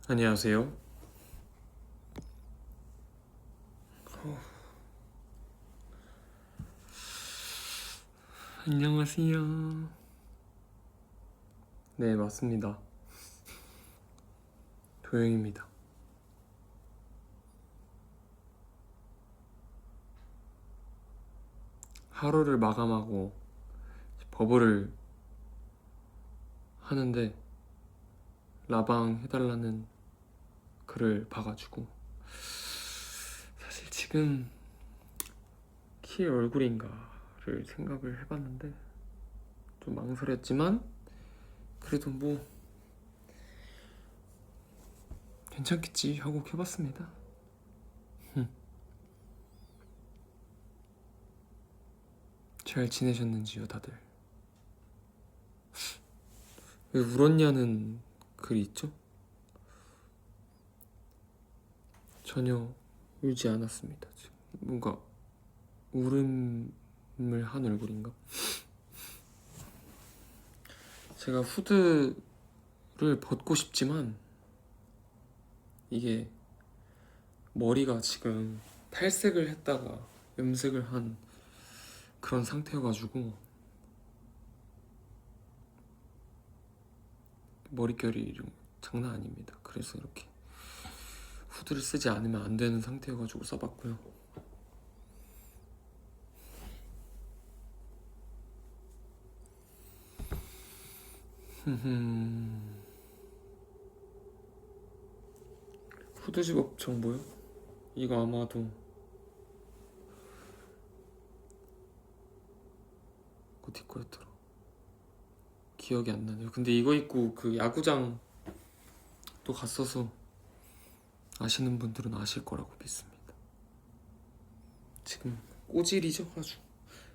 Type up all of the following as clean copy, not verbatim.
안녕하세요. 안녕하세요. 네, 맞습니다. 도영입니다. 하루를 마감하고 버블을 하는데 라방 해달라는 글을 봐가지고 사실 지금 키의 얼굴인가를 생각을 해봤는데 좀 망설였지만 그래도 뭐 괜찮겠지 하고 켜봤습니다. 잘 지내셨는지요, 다들? 왜 울었냐는 글이 있죠? 전혀 울지 않았습니다. 지금 뭔가 울음을 한 얼굴인가? 제가 후드를 벗고 싶지만 이게 머리가 지금 탈색을 했다가 염색을 한 그런 상태여가지고 머릿결이 장난 아닙니다. 그래서 이렇게 후드를 쓰지 않으면 안 되는 상태여가지고 써봤고요. 후드 직업 정보요? 이거 아마도 어디 거였더라? 기억이 안 나네요. 근데 이거 입고 그 야구장 또 갔어서 아시는 분들은 아실 거라고 믿습니다. 지금 꼬질이죠, 아주.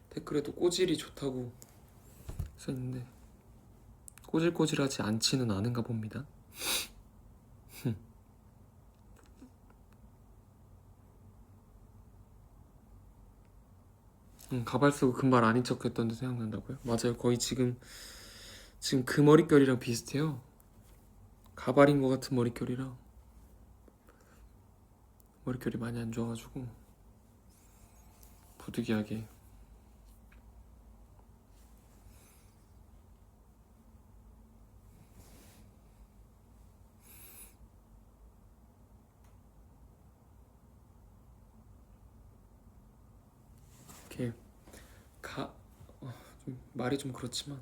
댓글에도 꼬질이 좋다고 써있는데 꼬질꼬질하지 않지는 않은가 봅니다. 가발 쓰고 금발 아닌 척 했던데 생각난다고요? 맞아요. 거의 지금 그 머릿결이랑 비슷해요. 가발인 것 같은 머릿결이랑 머릿결이 많이 안 좋아가지고 부득이하게 이렇게 좀 말이 좀 그렇지만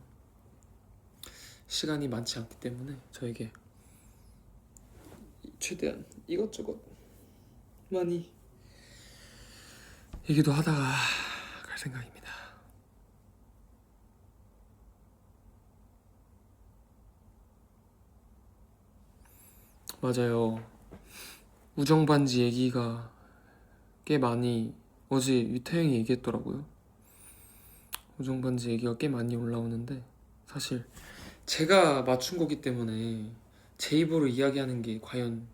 시간이 많지 않기 때문에 저에게 최대한 이것저것 많이 얘기도 하다가 갈 생각입니다. 맞아요. 우정반지 얘기가 꽤 많이 어제 유태형이 얘기했더라고요. 우정반지 얘기가 꽤 많이 올라오는데 사실 제가 맞춘 거기 때문에 제 입으로 이야기하는 게 과연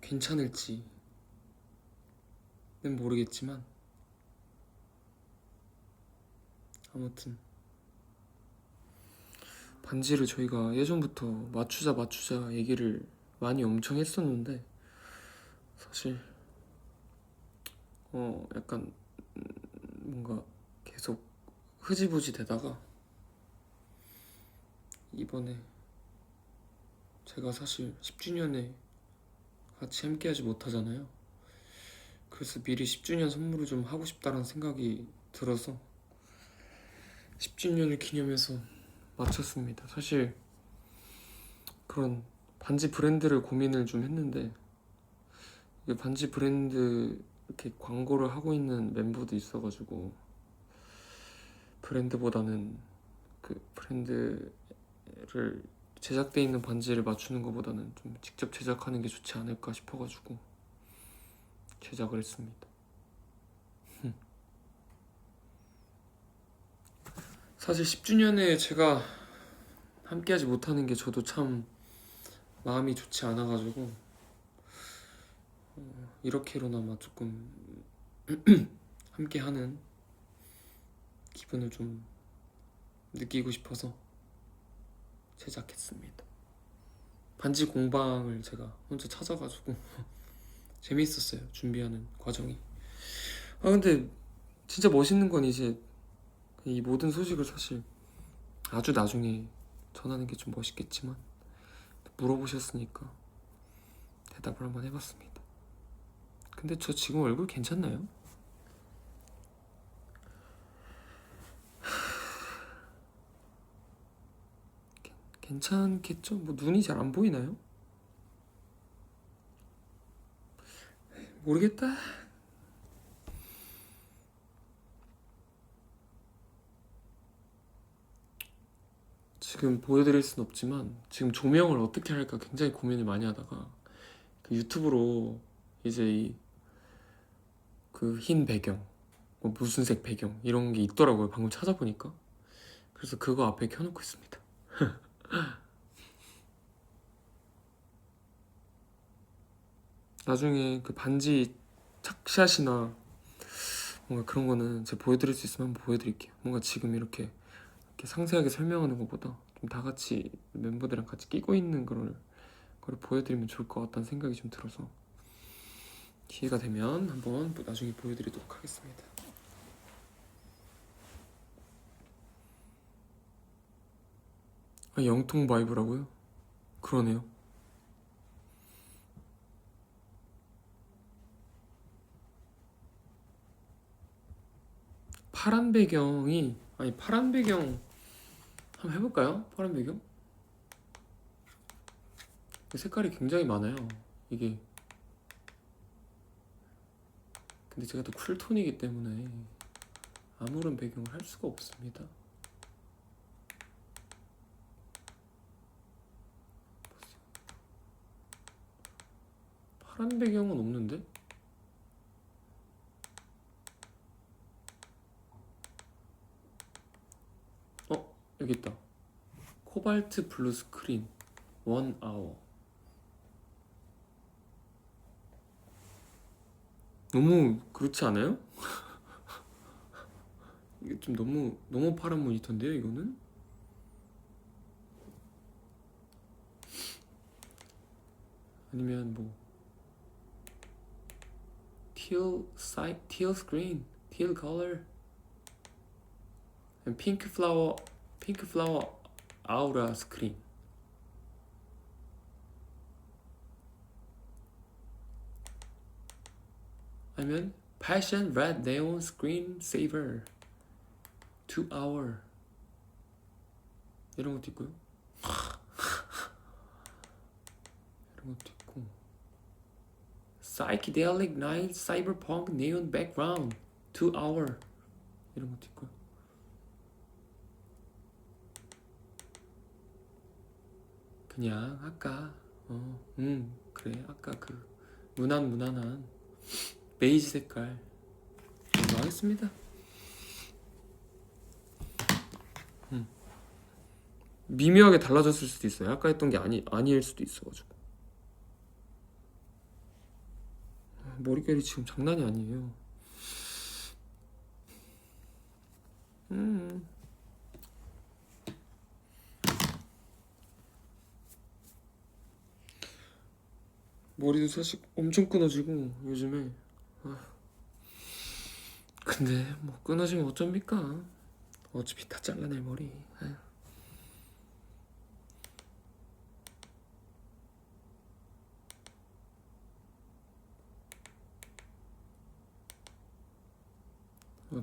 괜찮을지는 모르겠지만 아무튼 반지를 저희가 예전부터 맞추자 얘기를 많이 엄청 했었는데 사실 약간 뭔가 계속 흐지부지 되다가 이번에 제가 사실 10주년에 같이 함께하지 못하잖아요. 그래서 미리 10주년 선물을 좀 하고 싶다는 생각이 들어서 10주년을 기념해서 맞췄습니다. 사실 그런 반지 브랜드를 고민을 좀 했는데 이게 반지 브랜드 이렇게 광고를 하고 있는 멤버도 있어가지고 브랜드보다는 그 브랜드를 제작돼 있는 반지를 맞추는 것보다는 좀 직접 제작하는 게 좋지 않을까 싶어가지고 제작을 했습니다. 사실 10주년에 제가 함께하지 못하는 게 저도 참 마음이 좋지 않아가지고 이렇게로나마 조금 함께하는 기분을 좀 느끼고 싶어서 제작했습니다. 반지 공방을 제가 혼자 찾아가지고 재미있었어요. 준비하는 과정이. 아 근데 진짜 멋있는 건 이제 이 모든 소식을 사실 아주 나중에 전하는 게 좀 멋있겠지만 물어보셨으니까 대답을 한번 해봤습니다. 근데 저 지금 얼굴 괜찮나요? 괜찮겠죠? 뭐 눈이 잘 안 보이나요? 모르겠다. 지금 보여드릴 순 없지만 지금 조명을 어떻게 할까 굉장히 고민을 많이 하다가 그 유튜브로 이제 이 그 흰 배경, 뭐 무슨 색 배경 이런 게 있더라고요. 방금 찾아보니까. 그래서 그거 앞에 켜놓고 있습니다. 나중에 그 반지 착샷이나 뭔가 그런 거는 제가 보여드릴 수 있으면 한번 보여드릴게요. 뭔가 지금 이렇게 상세하게 설명하는 것보다 좀 다 같이 멤버들이랑 같이 끼고 있는 걸 보여드리면 좋을 것 같다는 생각이 좀 들어서 기회가 되면 한번 나중에 보여드리도록 하겠습니다. 아, 영통 바이브라고요? 그러네요. 파란 배경이 아니 파란 배경 한번 해볼까요? 파란 배경? 색깔이 굉장히 많아요. 이게 근데 제가 또 쿨톤이기 때문에 아무런 배경을 할 수가 없습니다. 파란 배경은 없는데? 여기 있다. 코발트 블루 스크린 1아워. 너무 그렇지 않아요? 이게 좀 너무 파란 모니터인데요, 이거는? 아니면 뭐 teal screen, teal color, and pink flower aura screen. 아니면 passion red neon screen saver 2hour 이런 것도 있고요. 이런 것도 있고 psychedelic night cyberpunk neon background 2hour 이런 것도 있고요. 그냥 아까 그래 아까 그 무난한 베이지 색깔 이거 하겠습니다. 미묘하게 달라졌을 수도 있어요. 아까 했던 게 아니일 수도 있어가지고. 머릿결이 지금 장난이 아니에요. 머리도 사실 엄청 끊어지고 요즘에. 근데 뭐 끊어지면 어쩝니까? 어차피 다 잘라낼 머리.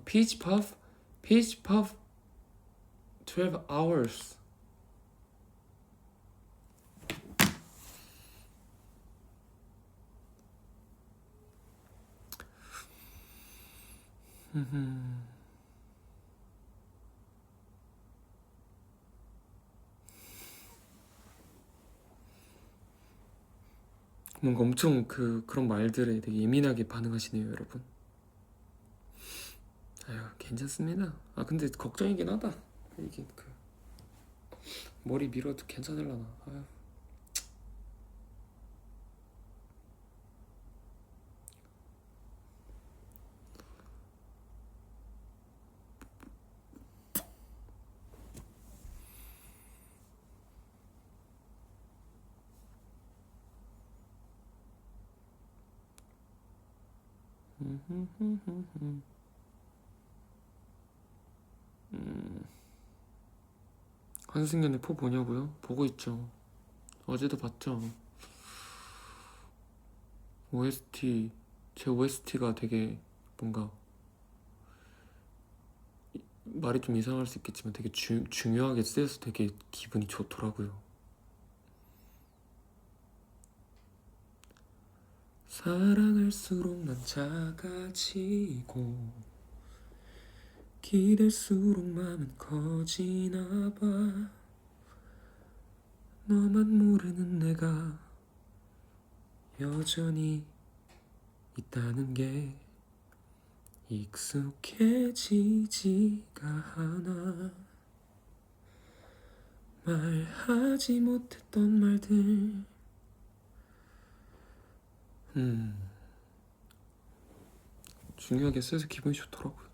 Peach Puff 12 hours. 뭔가 엄청 그런 말들에 되게 예민하게 반응하시네요, 여러분. 아유, 괜찮습니다. 아 근데 걱정이긴 하다. 이게 머리 밀어도 괜찮을라나. 아유. 한승연의 포 보냐고요? 보고 있죠. 어제도 봤죠. OST 제 OST가 되게 뭔가 말이 좀 이상할 수 있겠지만 되게 중요하게 쓰여서 되게 기분이 좋더라고요. 사랑할수록 난 작아지고 기댈수록 마음은 커지나 봐. 너만 모르는 내가 여전히 있다는 게 익숙해지지가 않아. 말하지 못했던 말들. 중요하게 쓰여서 기분이 좋더라고요.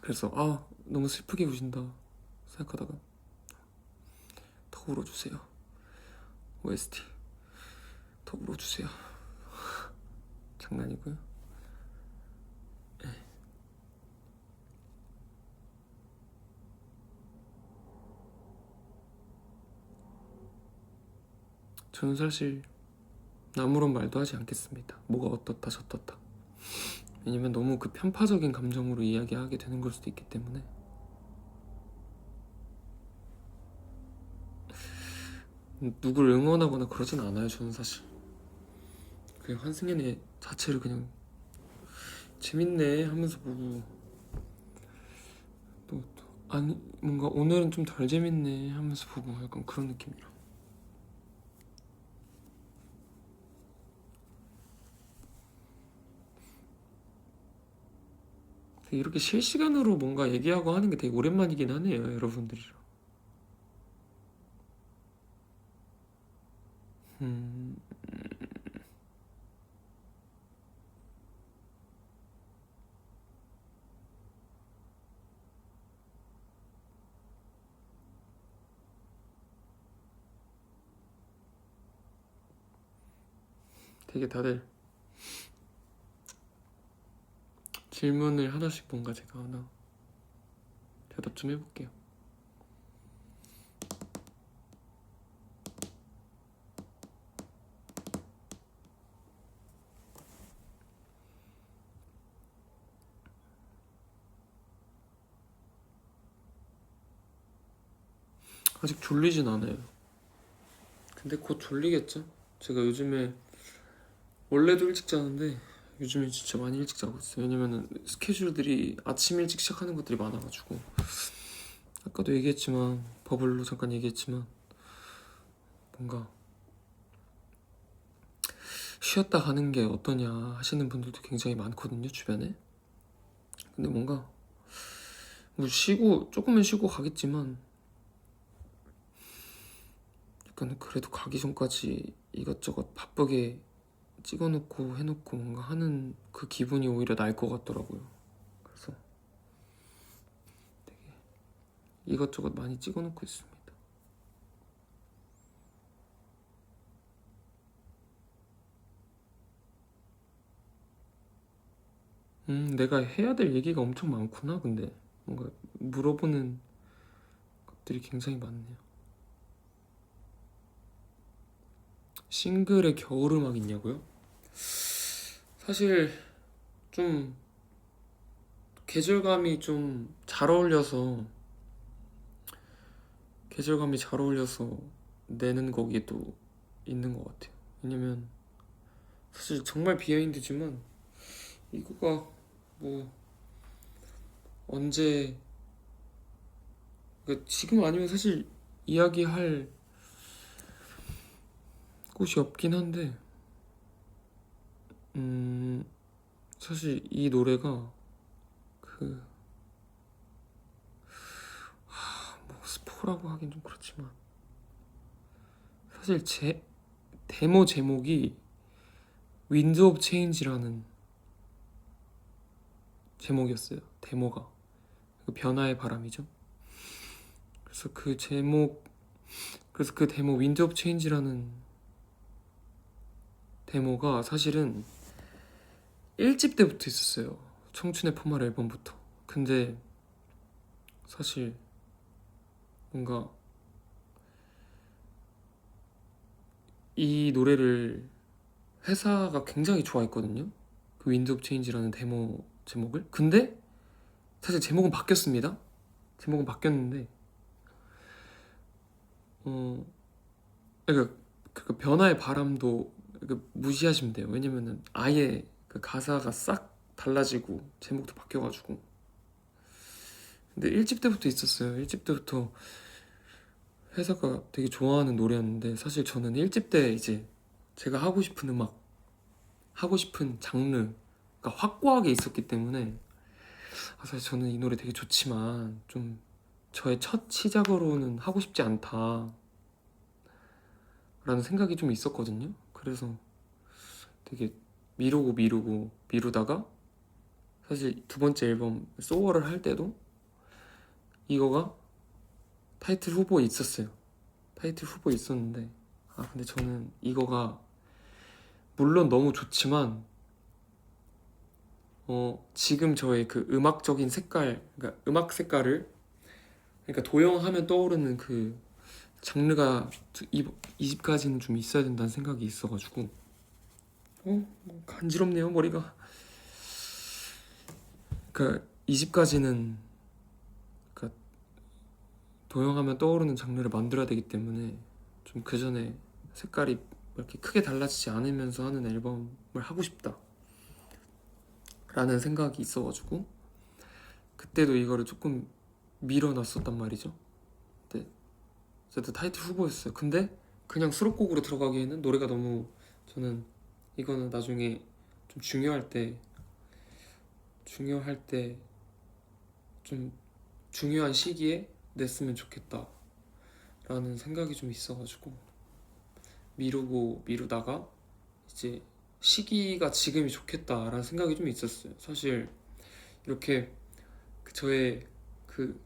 그래서 너무 슬프게 우신다 생각하다가 더 울어주세요. OST 더 울어주세요. 장난이고요. 저는 사실 아무런 말도 하지 않겠습니다. 뭐가 어떻다 저떻다. 왜냐면 너무 그 편파적인 감정으로 이야기하게 되는 걸 수도 있기 때문에. 누굴 응원하거나 그러진 않아요. 저는 사실 그냥 한승연의 자체를 그냥 재밌네 하면서 보고 또 아니 뭔가 오늘은 좀 덜 재밌네 하면서 보고 약간 그런 느낌이라. 이렇게 실시간으로 뭔가 얘기하고 하는 게 되게 오랜만이긴 하네요, 여러분들이랑. 되게 다들 질문을 하나씩 뭔가 제가 하나 대답 좀 해볼게요. 아직 졸리진 않아요. 근데 곧 졸리겠죠? 제가 요즘에 원래도 일찍 자는데 요즘에 진짜 많이 일찍 자고 있어요. 왜냐면은 스케줄들이 아침 일찍 시작하는 것들이 많아가지고. 아까도 얘기했지만 버블로 잠깐 얘기했지만 뭔가 쉬었다 가는 게 어떠냐 하시는 분들도 굉장히 많거든요, 주변에. 근데 뭔가 뭐 쉬고 조금은 쉬고 가겠지만 약간 그래도 가기 전까지 이것저것 바쁘게 찍어놓고 해놓고 뭔가 하는 그 기분이 오히려 날 것 같더라고요. 그래서 되게 이것저것 많이 찍어놓고 있습니다. 내가 해야 될 얘기가 엄청 많구나. 근데 뭔가 물어보는 것들이 굉장히 많네요. 싱글에 겨울음악 있냐고요? 사실 좀 계절감이 좀 잘 어울려서 내는 곡이 또 있는 것 같아요. 왜냐면 사실 정말 비하인드지만 이거가 뭐 언제 그러니까 지금 아니면 사실 이야기할 곳이 없긴 한데 사실 이 노래가 그 뭐 스포라고 하긴 좀 그렇지만 사실 제 데모 제목이 윈드 오브 체인지라는 제목이었어요. 데모가 그 변화의 바람이죠. 그래서 그 데모 윈드 오브 체인지라는 데모가 사실은 1집 때부터 있었어요. 청춘의 포말 앨범부터. 근데 사실 뭔가 이 노래를 회사가 굉장히 좋아했거든요. 그 윈드 오브 체인지라는 데모 제목을. 근데 사실 제목은 바뀌었습니다. 제목은 바뀌었는데 그러니까 그 변화의 바람도 무시하시면 돼요. 왜냐면은 아예 그 가사가 싹 달라지고 제목도 바뀌어가지고. 근데 1집 때부터 있었어요. 1집 때부터 회사가 되게 좋아하는 노래였는데 사실 저는 1집 때 이제 제가 하고 싶은 음악, 하고 싶은 장르가 확고하게 있었기 때문에 사실 저는 이 노래 되게 좋지만 좀 저의 첫 시작으로는 하고 싶지 않다 라는 생각이 좀 있었거든요. 그래서 되게 미루다가 사실 두 번째 앨범 소월을 할 때도 이거가 타이틀 후보에 있었어요. 타이틀 후보에 있었는데 근데 저는 이거가 물론 너무 좋지만 지금 저의 그 음악적인 색깔, 그러니까 음악 색깔을, 그러니까 도영하면 떠오르는 그 장르가 이 집까지는 좀 있어야 된다는 생각이 있어가지고 간지럽네요 머리가. 그러니까 이 집까지는 그러니까 도영하면 떠오르는 장르를 만들어야 되기 때문에 좀 그 전에 색깔이 이렇게 크게 달라지지 않으면서 하는 앨범을 하고 싶다 라는 생각이 있어가지고 그때도 이거를 조금 밀어놨었단 말이죠. 네, 어쨌든 타이틀 후보였어요. 근데 그냥 수록곡으로 들어가기에는 노래가 너무, 저는 이거는 나중에 좀 중요할 때 좀 중요한 시기에 냈으면 좋겠다 라는 생각이 좀 있어가지고 미루다가 이제 시기가 지금이 좋겠다라는 생각이 좀 있었어요. 사실 이렇게 저의 그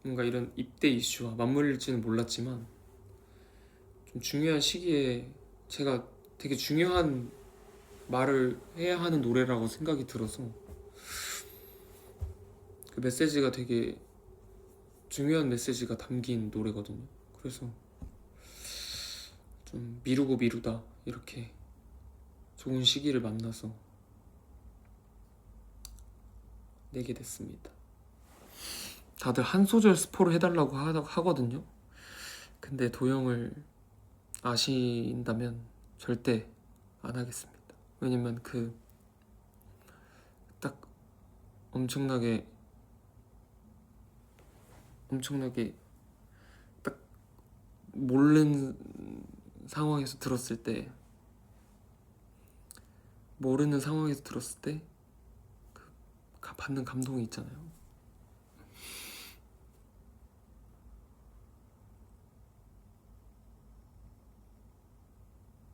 뭔가 이런 입대 이슈와 맞물릴지는 몰랐지만 좀 중요한 시기에 제가 되게 중요한 말을 해야 하는 노래라고 생각이 들어서 그 메시지가 되게 중요한 메시지가 담긴 노래거든요. 그래서 좀 미루다 이렇게 좋은 시기를 만나서 내게 됐습니다. 다들 한 소절 스포를 해달라고 하거든요. 근데 도영을 아신다면 절대 안 하겠습니다. 왜냐면 그 딱 엄청나게 딱 모르는 상황에서 들었을 때 그 받는 감동이 있잖아요.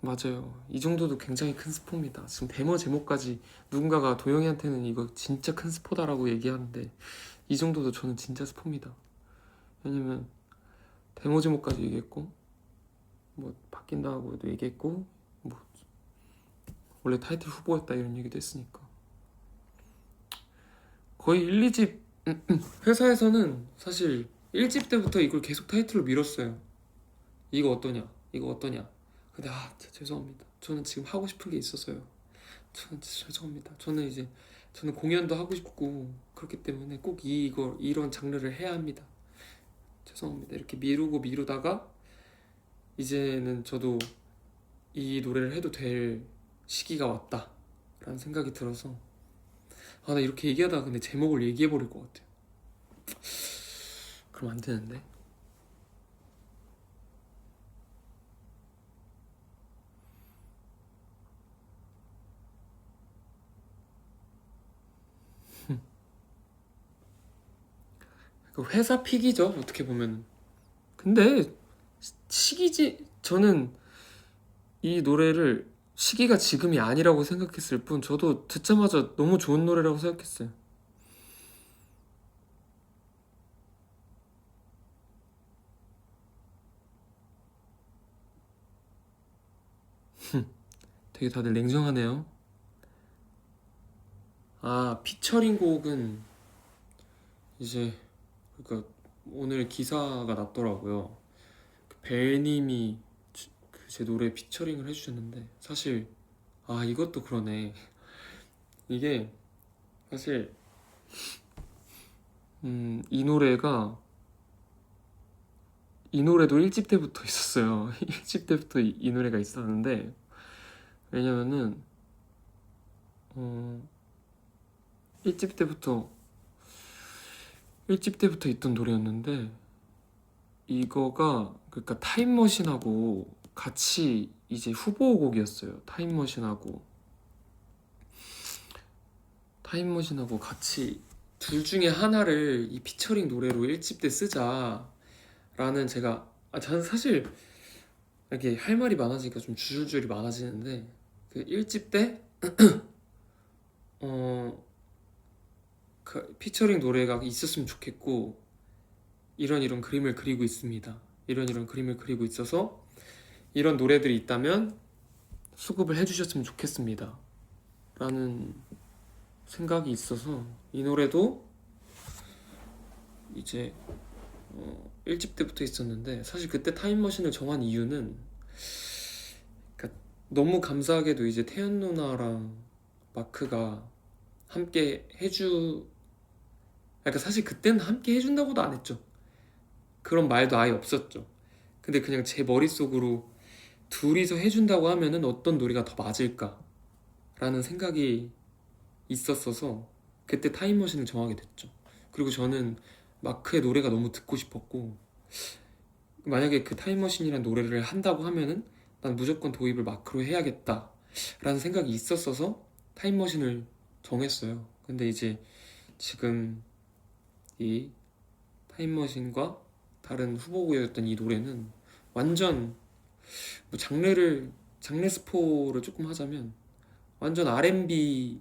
맞아요. 이 정도도 굉장히 큰 스포입니다. 지금 데모 제목까지 누군가가 도영이한테는 이거 진짜 큰 스포다라고 얘기하는데 이 정도도 저는 진짜 스포입니다. 왜냐면 데모 제목까지 얘기했고 뭐 바뀐다고도 얘기했고 뭐 원래 타이틀 후보였다 이런 얘기도 했으니까 거의 1, 2집 회사에서는 사실 1집 때부터 이걸 계속 타이틀로 밀었어요. 이거 어떠냐. 근데 진짜 죄송합니다. 저는 지금 하고 싶은 게 있어서요. 저는 진짜 죄송합니다. 저는 공연도 하고 싶고 그렇기 때문에 꼭 이런 장르를 해야 합니다. 죄송합니다. 이렇게 미루다가 이제는 저도 이 노래를 해도 될 시기가 왔다 라는 생각이 들어서 나 이렇게 얘기하다가 근데 제목을 얘기해버릴 것 같아요. 그럼 안 되는데. 그 회사 픽이죠 어떻게 보면. 근데 시기지. 저는 이 노래를 시기가 지금이 아니라고 생각했을 뿐 저도 듣자마자 너무 좋은 노래라고 생각했어요. 되게 다들 냉정하네요. 피처링 곡은 이제 그러니까 오늘 기사가 났더라고요. 그 벨님이 제 노래 피처링을 해주셨는데 사실 이것도 그러네. 이게 사실 이 노래도 1집 때부터 있었어요. 1집 때부터 이 노래가 있었는데 왜냐면은 1집 때부터 있던 노래였는데 이거가 그러니까 타임머신하고 같이 이제 후보곡이었어요. 타임머신하고 같이 둘 중에 하나를 이 피처링 노래로 1집 때 쓰자라는 제가 저는 사실 이렇게 할 말이 많아지니까 좀 줄줄이 많아지는데 그 1집 때 그 피처링 노래가 있었으면 좋겠고 이런 그림을 그리고 있습니다. 이런 그림을 그리고 있어서 이런 노래들이 있다면 수급을 해주셨으면 좋겠습니다. 라는 생각이 있어서 이 노래도 이제 1집 때부터 있었는데 사실 그때 타임머신을 정한 이유는 그러니까 너무 감사하게도 이제 태연 누나랑 마크가 함께 그러니까 사실 그때는 함께 해준다고도 안 했죠. 그런 말도 아예 없었죠. 근데 그냥 제 머릿속으로 둘이서 해준다고 하면은 어떤 노래가 더 맞을까 라는 생각이 있었어서 그때 타임머신을 정하게 됐죠. 그리고 저는 마크의 노래가 너무 듣고 싶었고 만약에 그 타임머신이란 노래를 한다고 하면은 난 무조건 도입을 마크로 해야겠다 라는 생각이 있었어서 타임머신을 정했어요. 근데 이제 지금 이 타임머신과 다른 후보곡이었던 이 노래는 완전 장르 스포를 조금 하자면 완전 R&B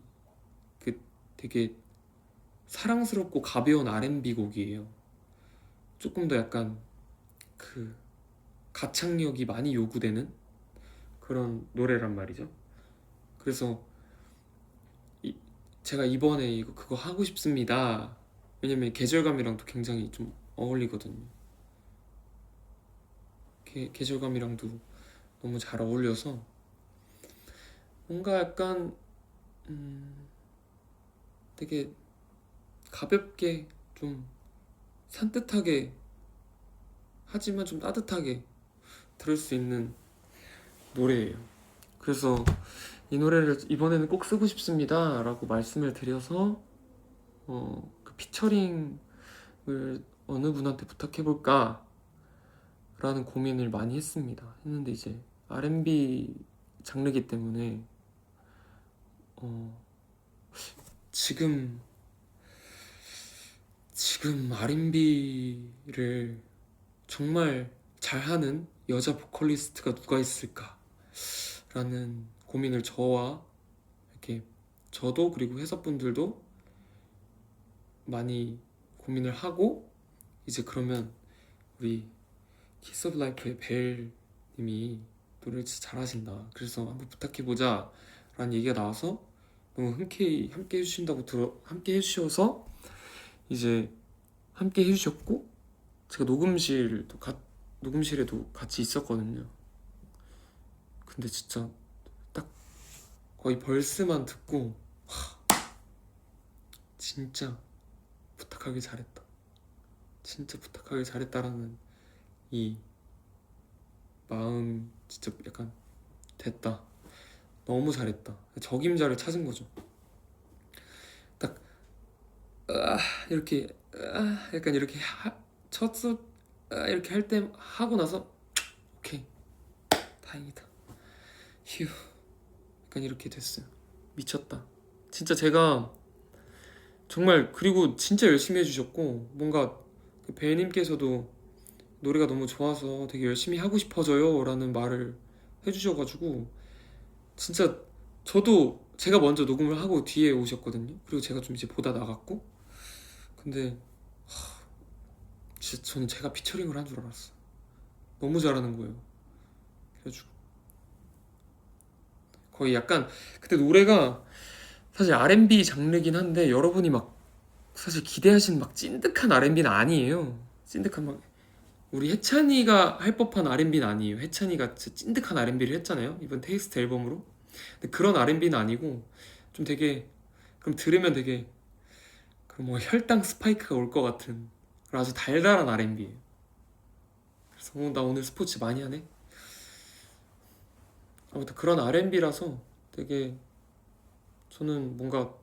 그 되게 사랑스럽고 가벼운 R&B 곡이에요. 조금 더 약간 그 가창력이 많이 요구되는 그런 노래란 말이죠. 그래서 제가 이번에 그거 하고 싶습니다. 왜냐면 계절감이랑도 굉장히 좀 어울리거든요. 계절감이랑도 너무 잘 어울려서 뭔가 약간 되게 가볍게 좀 산뜻하게 하지만 좀 따뜻하게 들을 수 있는 노래예요. 그래서 이 노래를 이번에는 꼭 쓰고 싶습니다 라고 말씀을 드려서 그 피처링을 어느 분한테 부탁해볼까 라는 고민을 많이 했는데 이제 R&B 장르기 때문에 지금 R&B를 정말 잘하는 여자 보컬리스트가 누가 있을까 라는 고민을 저도 그리고 회사분들도 많이 고민을 하고 이제 그러면 우리 키스 오브 라이프의 벨님이 노래를 진짜 잘하신다. 그래서 한번 부탁해보자 라는 얘기가 나와서 너무 흔쾌히 함께 해주셔서 이제 함께 해주셨고 제가 녹음실에도 같이 있었거든요. 근데 진짜 딱 거의 벌스만 듣고 진짜 부탁하길 잘했다라는 이 마음 진짜 약간 됐다. 너무 잘했다. 적임자를 찾은 거죠. 딱 이렇게 약간 이렇게 이렇게 할 때 하고 나서 오케이 다행이다 휴 약간 이렇게 됐어요. 미쳤다. 진짜 제가 정말 그리고 진짜 열심히 해주셨고 뭔가 그 배님께서도 노래가 너무 좋아서 되게 열심히 하고 싶어져요 라는 말을 해주셔가지고 진짜 저도 제가 먼저 녹음을 하고 뒤에 오셨거든요. 그리고 제가 좀 이제 보다 나갔고 근데 진짜 저는 제가 피처링을 한 줄 알았어. 너무 잘하는 거예요. 그래가지고 거의 약간 그때 노래가 사실 R&B 장르긴 한데 여러분이 막 사실 기대하신 막 찐득한 R&B는 아니에요. 찐득한 막 우리 해찬이가 할 법한 R&B는 아니에요. 해찬이가 진짜 찐득한 R&B를 했잖아요, 이번 테이스트 앨범으로. 근데 그런 R&B는 아니고 좀 되게, 그럼 들으면 되게 그럼 뭐 혈당 스파이크가 올 것 같은 그런 아주 달달한 R&B예요. 그래서 나 오늘 스포츠 많이 하네. 아무튼 그런 R&B라서 되게 저는 뭔가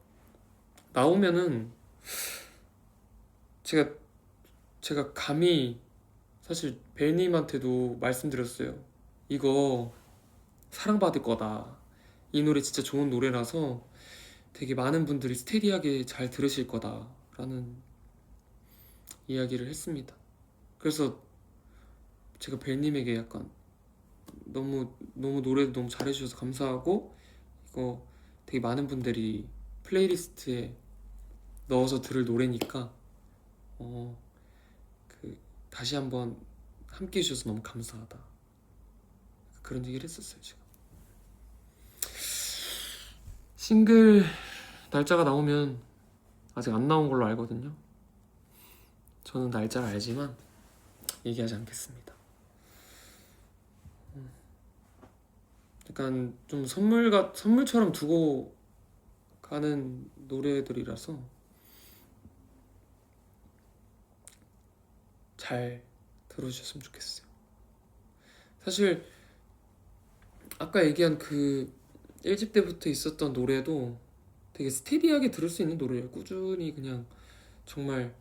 나오면은 제가 제가 감히 사실 벨님한테도 말씀드렸어요. 이거 사랑받을 거다. 이 노래 진짜 좋은 노래라서 되게 많은 분들이 스테디하게 잘 들으실 거다라는 이야기를 했습니다. 그래서 제가 벨님에게 약간 너무 너무 노래도 너무 잘해주셔서 감사하고, 이거 되게 많은 분들이 플레이리스트에 넣어서 들을 노래니까 그 다시 한번 함께 해주셔서 너무 감사하다, 그런 얘기를 했었어요. 제가 싱글 날짜가 나오면 아직 안 나온 걸로 알거든요. 저는 날짜를 알지만 얘기하지 않겠습니다. 약간 좀 선물처럼 두고 가는 노래들이라서 잘 들어주셨으면 좋겠어요. 사실 아까 얘기한 그 1집 때부터 있었던 노래도 되게 스테디하게 들을 수 있는 노래예요. 꾸준히 그냥 정말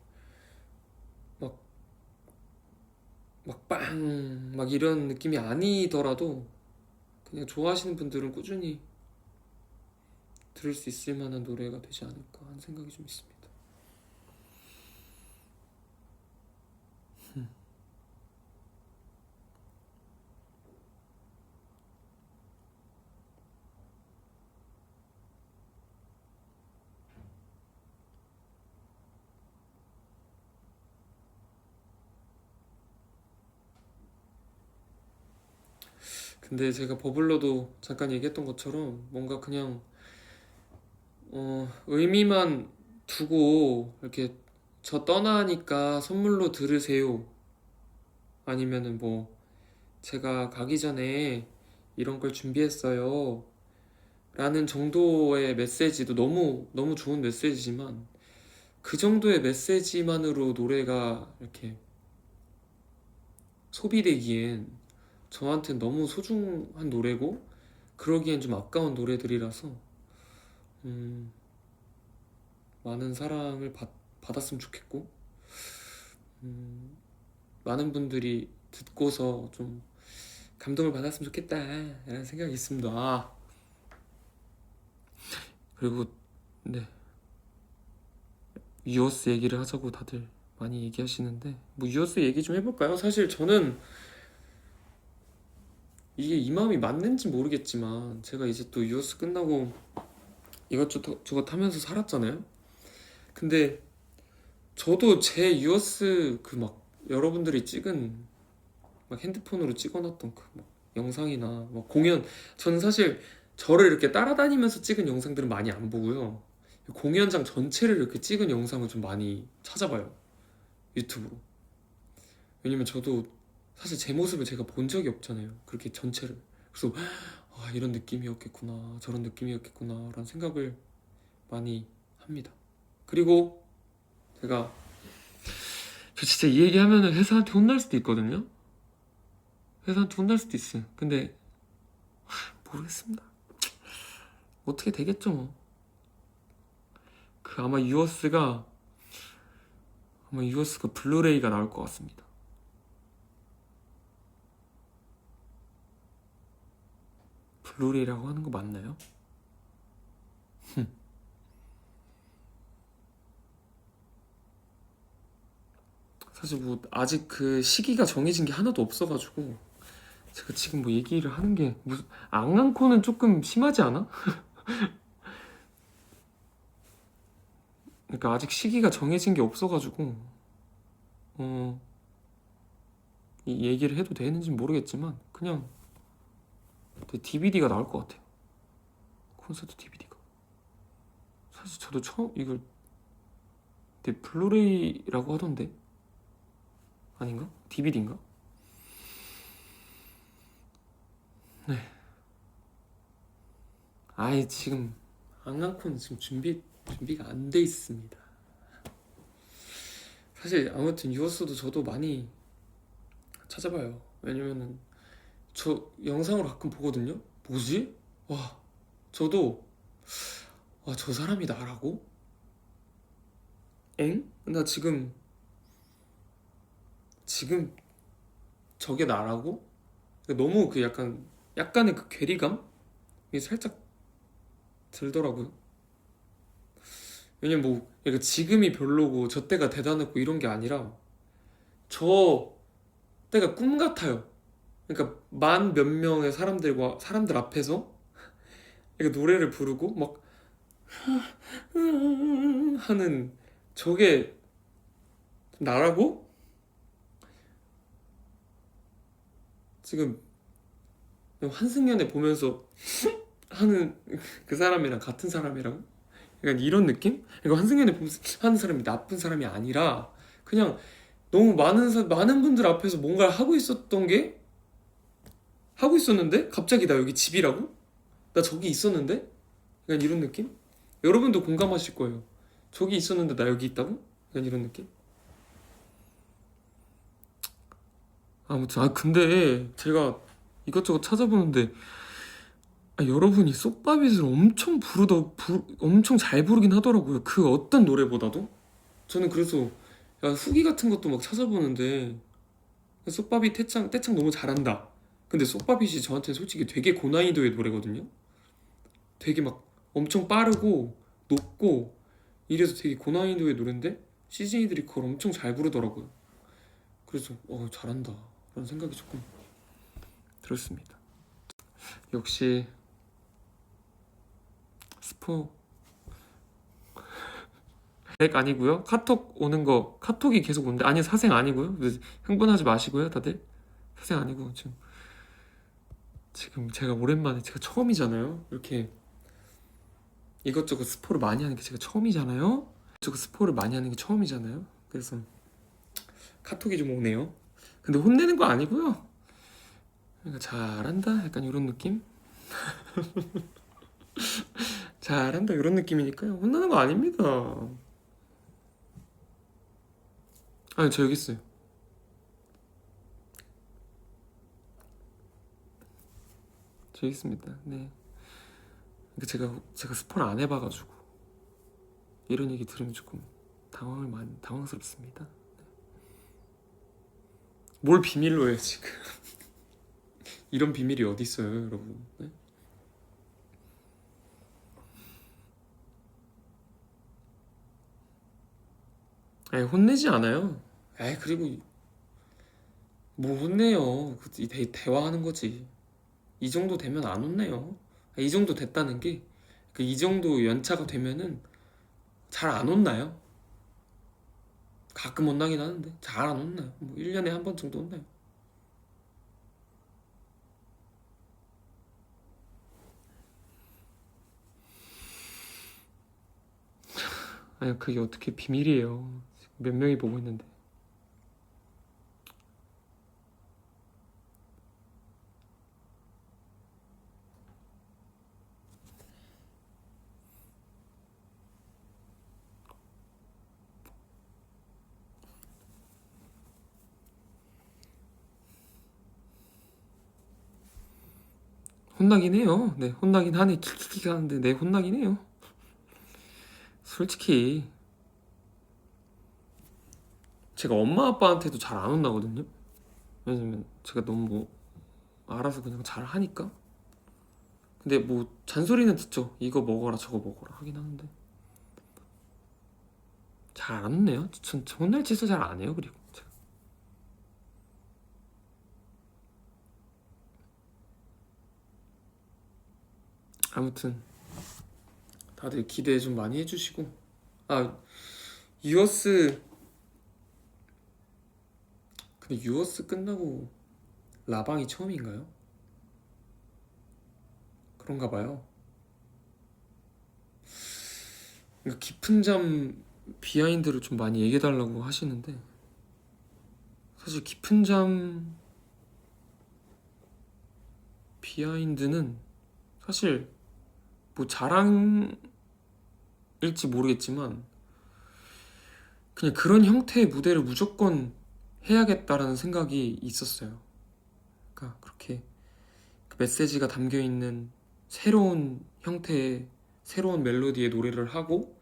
막 이런 느낌이 아니더라도 그냥 좋아하시는 분들은 꾸준히 들을 수 있을 만한 노래가 되지 않을까 하는 생각이 좀 있습니다. 근데 제가 버블러도 잠깐 얘기했던 것처럼 뭔가 그냥 의미만 두고 이렇게 저 떠나니까 선물로 들으세요, 아니면은 뭐 제가 가기 전에 이런 걸 준비했어요 라는 정도의 메시지도 너무 너무 좋은 메시지지만, 그 정도의 메시지만으로 노래가 이렇게 소비되기엔 저한테는 너무 소중한 노래고, 그러기엔 좀 아까운 노래들이라서 많은 사랑을 받았으면 좋겠고, 많은 분들이 듣고서 좀 감동을 받았으면 좋겠다 라는 생각이 있습니다. 그리고 네, 유어스 얘기를 하자고 다들 많이 얘기하시는데 뭐 유어스 얘기 좀 해볼까요? 사실 저는 이게 이 마음이 맞는지 모르겠지만 제가 이제 또 유어스 끝나고 이것저것 하면서 살았잖아요. 근데 저도 제 유어스 그 막 여러분들이 찍은 막 핸드폰으로 찍어놨던 그 막 영상이나 막 공연, 저는 사실 저를 이렇게 따라다니면서 찍은 영상들은 많이 안 보고요, 공연장 전체를 이렇게 찍은 영상을 좀 많이 찾아봐요, 유튜브로. 왜냐면 저도 사실 제 모습을 제가 본 적이 없잖아요, 그렇게 전체를. 그래서 이런 느낌이었겠구나, 저런 느낌이었겠구나 라는 생각을 많이 합니다. 그리고 제가 저 진짜 이 얘기하면은 회사한테 혼날 수도 있거든요. 회사한테 혼날 수도 있어요. 근데 모르겠습니다. 어떻게 되겠죠 뭐. 그 아마 유어스가 블루레이가 나올 것 같습니다. 블루레이라고 하는 거 맞나요? 사실 뭐 아직 그 시기가 정해진 게 하나도 없어가지고 제가 지금 뭐 얘기를 하는 게 무슨, 앙앙코는 조금 심하지 않아? 그러니까 아직 시기가 정해진 게 없어가지고 어, 이 얘기를 해도 되는지 모르겠지만 그냥 DVD가 나올 것 같아요. 콘서트 DVD가. 사실 저도 처음 이걸 블루레이라고 하던데 아닌가? DVD인가? 네. 아이 지금 앙랑콘 지금 준비가 안 돼 있습니다. 사실 아무튼 유어스도 저도 많이 찾아봐요. 왜냐면은 저 영상으로 가끔 보거든요. 뭐지? 와, 저도 와, 저 사람이 나라고? 엥? 나 지금 저게 나라고? 너무 그 약간의 그 괴리감이 살짝 들더라고요. 왜냐면 뭐 그러니까 지금이 별로고 저 때가 대단했고 이런 게 아니라 저 때가 꿈 같아요. 그러니까 만 몇 명의 사람들 앞에서 이렇게 노래를 부르고 막 하는 저게 나라고? 지금 환승연애 보면서 하는 그 사람이랑 같은 사람이라고? 약간 이런 느낌? 이거 환승연애 보면서 하는 사람이 나쁜 사람이 아니라 그냥 너무 많은 분들 앞에서 뭔가를 하고 있었는데 갑자기 나 여기 집이라고? 나 저기 있었는데? 약간 이런 느낌? 여러분도 공감하실 거예요. 저기 있었는데 나 여기 있다고? 약간 이런 느낌? 아무튼 근데 제가 이것저것 찾아보는데 여러분이 쏙바빗을 엄청 잘 부르긴 하더라고요. 그 어떤 노래보다도. 저는 그래서 후기 같은 것도 막 찾아보는데 쏙바빗 떼창 너무 잘한다. 근데 쏙바빗이 저한테 솔직히 되게 고난이도의 노래거든요. 되게 막 엄청 빠르고 높고 이래서 되게 고난이도의 노래인데 CJ들이 그걸 엄청 잘 부르더라고요. 그래서 잘한다 라는 생각이 조금 들었습니다. 역시 스포 렉 아니고요. 카톡 오는 거 카톡이 계속 오는데 아니 사생 아니고요. 흥분하지 마시고요 다들. 사생 아니고 지금 제가 오랜만에 제가 처음이잖아요. 이렇게 이것저것 스포를 많이 하는 게 제가 처음이잖아요. 이것저것 스포를 많이 하는 게 처음이잖아요. 그래서 카톡이 좀 오네요. 근데 혼내는 거 아니고요. 그러니까 잘한다 약간 이런 느낌? 잘한다 이런 느낌이니까요. 혼나는 거 아닙니다. 아니 저 여기 있어요. 저 여기 있습니다. 네. 그러니까 제가 스포를 안 해봐가지고 이런 얘기 들으면 조금 당황스럽습니다. 네. 뭘 비밀로 해요 지금? 이런 비밀이 어디 있어요, 여러분? 네? 아니, 혼내지 않아요. 그리고 뭐 혼내요? 대화하는 거지. 이 정도 되면 안 혼내요. 이 정도 됐다는 게, 이 정도 연차가 되면은 잘 안 혼나요. 가끔 혼나긴 하는데, 잘 안 혼나요. 뭐 1년에 한 번 정도 혼나요. 아니, 그게 어떻게 비밀이에요. 몇 명이 보고 있는데. 혼나긴 해요. 네, 혼나긴 하네. 킥킥킥 하는데, 네, 혼나긴 해요. 솔직히, 제가 엄마 아빠한테도 잘 안 혼나거든요. 왜냐면 제가 너무 뭐 알아서 그냥 잘 하니까. 근데 뭐 잔소리는 듣죠. 이거 먹어라 저거 먹어라 하긴 하는데 잘 안 혼내요. 전 혼낼 짓을 잘 안 해요. 그리고 제가. 아무튼 다들 기대 좀 많이 해주시고 유어스 근데 유어스 끝나고 라방이 처음인가요? 그런가 봐요. 깊은 잠 비하인드를 좀 많이 얘기해달라고 하시는데, 사실 깊은 잠 비하인드는 사실 뭐 자랑일지 모르겠지만 그냥 그런 형태의 무대를 무조건 해야겠다라는 생각이 있었어요. 그러니까 그렇게 그 메시지가 담겨있는 새로운 형태의 새로운 멜로디의 노래를 하고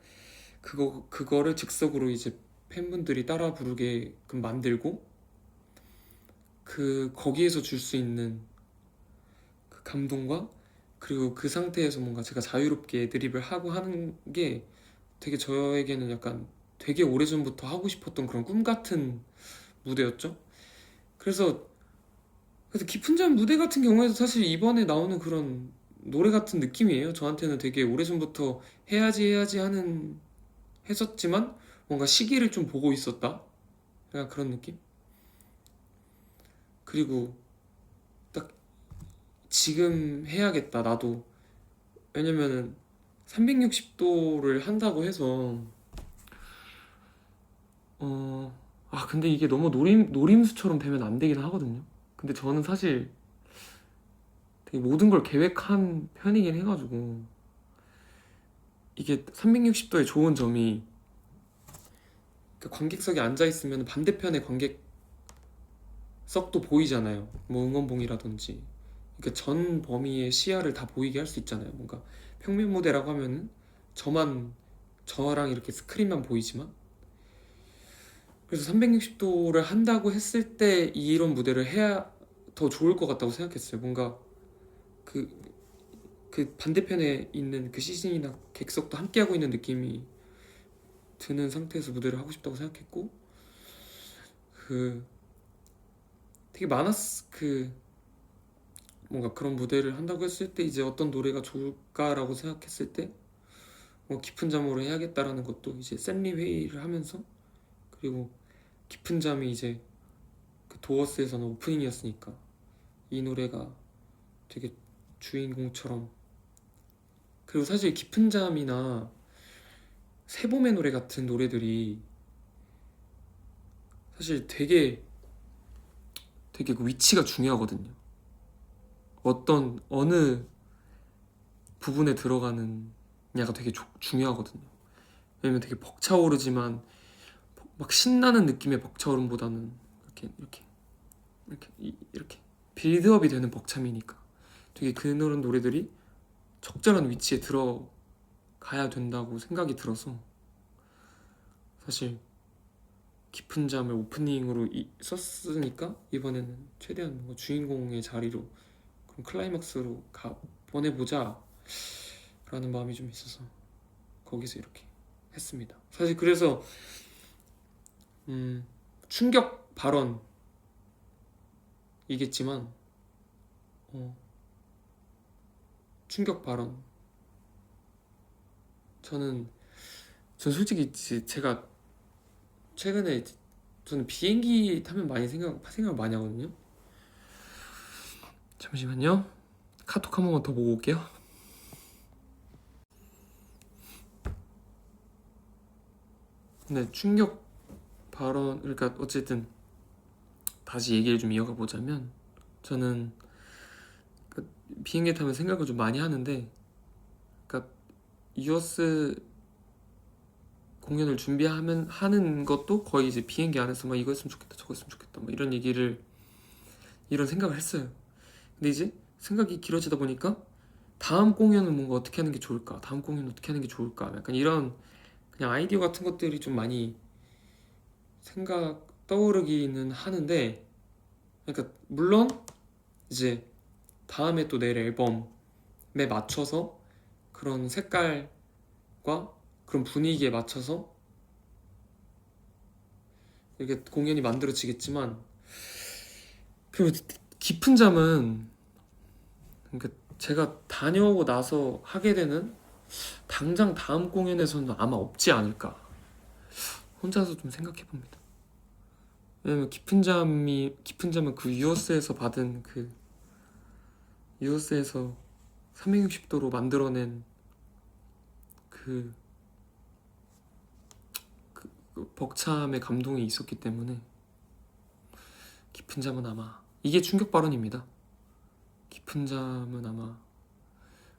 그거를 즉석으로 이제 팬분들이 따라 부르게끔 만들고 거기에서 줄 수 있는 그 감동과 그리고 그 상태에서 뭔가 제가 자유롭게 드립을 하고 하는 게 되게 저에게는 약간 되게 오래전부터 하고 싶었던 그런 꿈 같은 무대였죠. 그래서 깊은 잠 무대 같은 경우에도 사실 이번에 나오는 그런 노래 같은 느낌이에요. 저한테는 되게 오래전부터 해야지 하는 했었지만 뭔가 시기를 좀 보고 있었다. 약간 그런 느낌? 그리고 딱 지금 해야겠다 나도. 왜냐면은 360도를 한다고 해서 근데 이게 너무 노림수처럼 되면 안 되긴 하거든요. 근데 저는 사실 되게 모든 걸 계획한 편이긴 해가지고 이게 360도의 좋은 점이 그 관객석에 앉아있으면 반대편의 관객석도 보이잖아요. 뭐 응원봉이라든지. 그러니까 전 범위의 시야를 다 보이게 할 수 있잖아요. 뭔가 평면 무대라고 하면은 저랑 이렇게 스크린만 보이지만, 그래서 360도를 한다고 했을 때 이런 무대를 해야 더 좋을 것 같다고 생각했어요. 뭔가 그, 그 반대편에 있는 그 시즌이나 객석도 함께하고 있는 느낌이 드는 상태에서 무대를 하고 싶다고 생각했고, 되게 뭔가 그런 무대를 한다고 했을 때 이제 어떤 노래가 좋을까라고 생각했을 때 깊은 잠으로 해야겠다라는 것도 이제 샌리 회의를 하면서, 그리고 깊은 잠이 이제 그 도어스에서는 오프닝이었으니까 이 노래가 되게 주인공처럼, 그리고 사실 깊은 잠이나 새봄의 노래 같은 노래들이 사실 되게 그 위치가 중요하거든요. 어느 부분에 들어가느냐가 되게 중요하거든요. 왜냐면 되게 벅차오르지만 막 신나는 느낌의 벅차오름보다는 이렇게 빌드업이 되는 벅참이니까 되게 그런 노래들이 적절한 위치에 들어가야 된다고 생각이 들어서, 사실 깊은 잠을 오프닝으로 썼으니까 이번에는 최대한 뭔가 주인공의 자리로 그럼 클라이막스로 보내보자 라는 마음이 좀 있어서 거기서 이렇게 했습니다. 사실 그래서 충격 발언이겠지만 충격 발언, 전 솔직히 제가 최근에 저는 비행기 타면 많이 생각을 많이 하거든요. 잠시만요. 카톡 한 번만 더 보고 올게요. 네, 충격 발언, 그러니까 어쨌든 다시 얘기를 좀 이어가 보자면, 저는 비행기 타면 생각을 좀 많이 하는데, 그러니까 유어스 공연을 하는 것도 거의 이제 비행기 안에서 막 이거 했으면 좋겠다 저거 했으면 좋겠다 막 이런 생각을 했어요. 근데 이제 생각이 길어지다 보니까 다음 공연은 뭔가 어떻게 하는 게 좋을까, 다음 공연은 어떻게 하는 게 좋을까, 약간 이런 그냥 아이디어 같은 것들이 좀 많이 떠오르기는 하는데, 그러니까 물론 이제 다음에 또 낼 앨범에 맞춰서 그런 색깔과 그런 분위기에 맞춰서 이렇게 공연이 만들어지겠지만, 그리고 깊은 잠은 그러니까 제가 다녀오고 나서 하게 되는 당장 다음 공연에서는 아마 없지 않을까, 혼자서 좀 생각해봅니다. 왜냐면 깊은 잠은 그 유어스에서 받은 유어스에서 360도로 만들어낸 그 벅참의 감동이 있었기 때문에 깊은 잠은 아마 이게 충격 발언입니다. 깊은 잠은 아마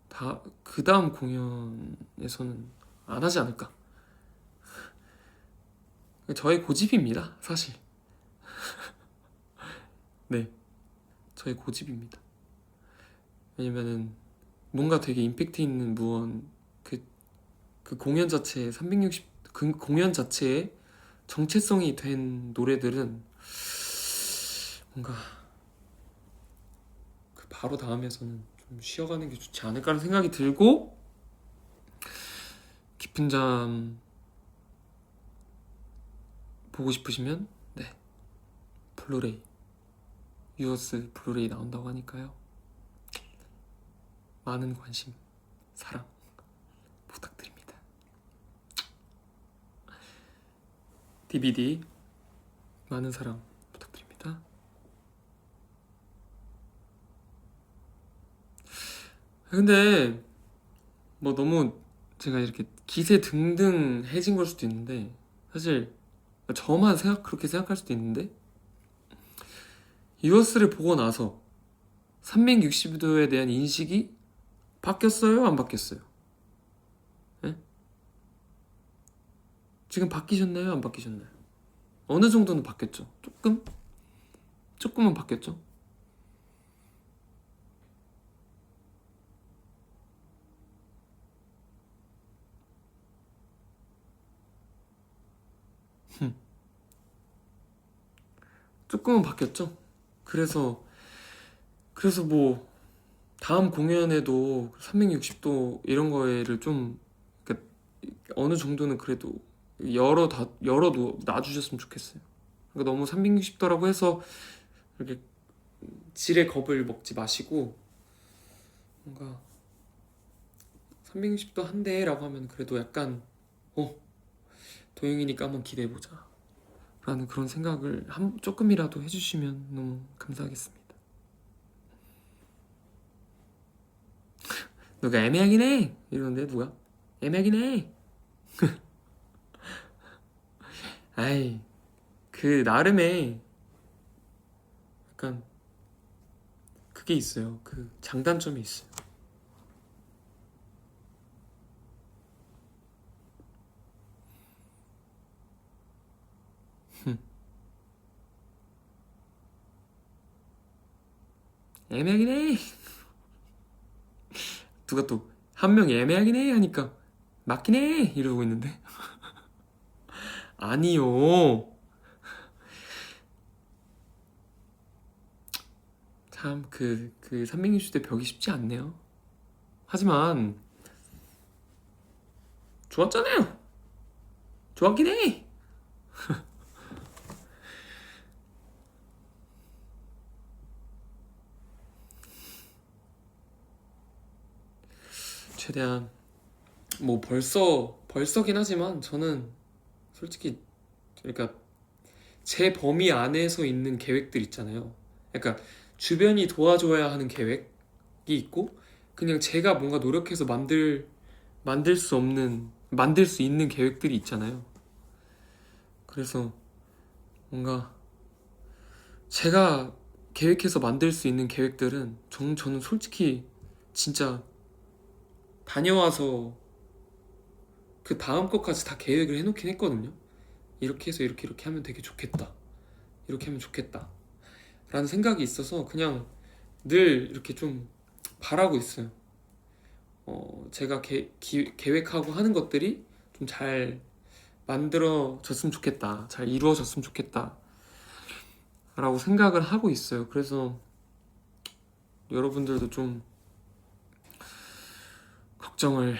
다 그 다음 공연에서는 안 하지 않을까. 저의 고집입니다, 사실. 네, 저의 고집입니다. 왜냐면은 뭔가 되게 임팩트 있는 무언 그 공연 자체에 360 그 공연 자체에 정체성이 된 노래들은 뭔가 그 바로 다음에서는 좀 쉬어가는 게 좋지 않을까라는 생각이 들고, 깊은 잠 보고 싶으시면 네, 블루레이 유어스 블루레이 나온다고 하니까요. 많은 관심, 사랑 부탁드립니다. DVD 많은 사랑 부탁드립니다. 근데 뭐 너무 제가 이렇게 기세 등등해진 걸 수도 있는데, 사실 저만 그렇게 생각할 수도 있는데, 유어스를 보고 나서 360도에 대한 인식이 바뀌었어요? 안 바뀌었어요? 네? 지금 바뀌셨나요? 안 바뀌셨나요? 어느 정도는 바뀌었죠? 조금은 바뀌었죠? 조금은 바뀌었죠? 그래서 뭐 다음 공연에도 360도 이런 거를 좀, 그러니까 어느 정도는 그래도 열어 놔주셨으면 좋겠어요. 그러니까 너무 360도라고 해서 이렇게 질의 겁을 먹지 마시고, 뭔가 360도 한대라고 하면 그래도 약간 도영이니까 한번 기대해보자 라는 그런 생각을 조금이라도 해주시면 너무 감사하겠습니다. 누가 애매하긴 해 이러는데, 누가 애매하긴 해. 아이, 그 나름의 약간 그게 있어요. 그 장단점이 있어요. 애매하긴 해. 누가 또 한 명이 애매하긴 해 하니까 맞긴 해 이러고 있는데 아니요. 참 그 360대 벽이 쉽지 않네요. 하지만 좋았잖아요. 좋았긴 해. 최대한 뭐 벌써긴 하지만 저는 솔직히, 그러니까 제 범위 안에서 있는 계획들 있잖아요. 약간 주변이 도와줘야 하는 계획이 있고, 그냥 제가 뭔가 노력해서 만들 수 있는 계획들이 있잖아요. 그래서 뭔가 제가 계획해서 만들 수 있는 계획들은 저는 솔직히 진짜 다녀와서 그 다음 것까지 다 계획을 해놓긴 했거든요. 이렇게 해서 이렇게 하면 되게 좋겠다, 이렇게 하면 좋겠다 라는 생각이 있어서 그냥 늘 이렇게 좀 바라고 있어요. 제가 계획하고 하는 것들이 좀 잘 만들어졌으면 좋겠다, 잘 이루어졌으면 좋겠다 라고 생각을 하고 있어요. 그래서 여러분들도 좀 걱정을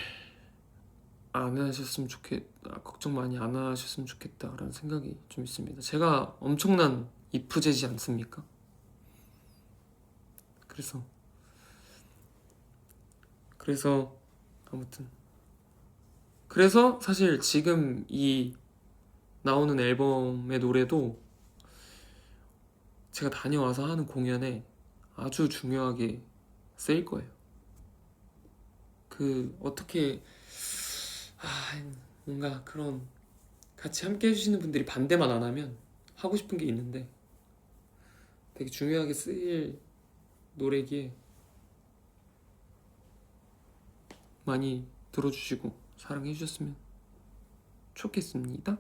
안 하셨으면 좋겠다, 걱정 많이 안 하셨으면 좋겠다 라는 생각이 좀 있습니다. 제가 엄청난 이프제지 않습니까? 그래서 아무튼, 그래서 사실 지금 이 나오는 앨범의 노래도 제가 다녀와서 하는 공연에 아주 중요하게 쓰일 거예요. 그 어떻게 뭔가 그런 같이 함께 해주시는 분들이 반대만 안 하면 하고 싶은 게 있는데 되게 중요하게 쓰일 노래기에 많이 들어주시고 사랑해 주셨으면 좋겠습니다.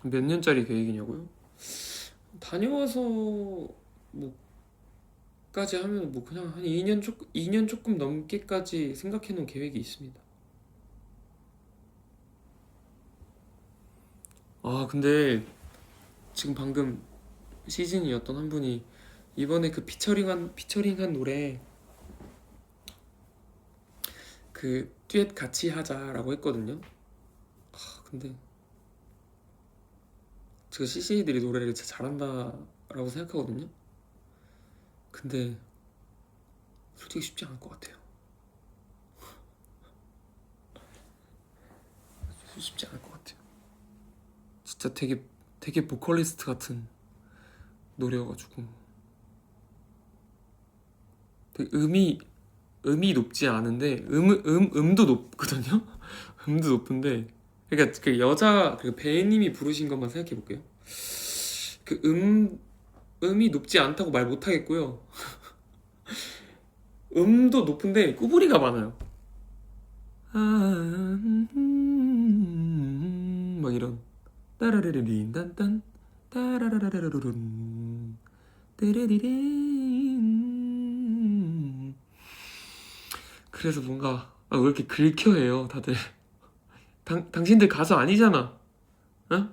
몇 년짜리 계획이냐고요? 다녀와서 뭐까지 하면 뭐 그냥 한 2년 조금 넘게까지 생각해 놓은 계획이 있습니다. 아 근데 지금 방금 시즌이었던 한 분이 이번에 그 피처링한 노래 그 듀엣 같이 하자라고 했거든요. 근데 제가 CC들이 노래를 진짜 잘한다라고 생각하거든요. 근데 솔직히 쉽지 않을 것 같아요. 쉽지 않을 것 같아요. 진짜 되게 보컬리스트 같은 노래여가지고 되게 음이 높지 않은데 음도 높거든요. 음도 높은데 그러니까 그 여자 그 배우님이 부르신 것만 생각해 볼게요. 그 음이 높지 않다고 말 못 하겠고요. 음도 높은데 꾸불이가 많아요. 막 이런 따라르르린 딴딴 따라라라르룬 띠리리린. 그래서 뭔가 왜 이렇게 긁혀해요 다들. 당신들 가수 아니잖아. 어?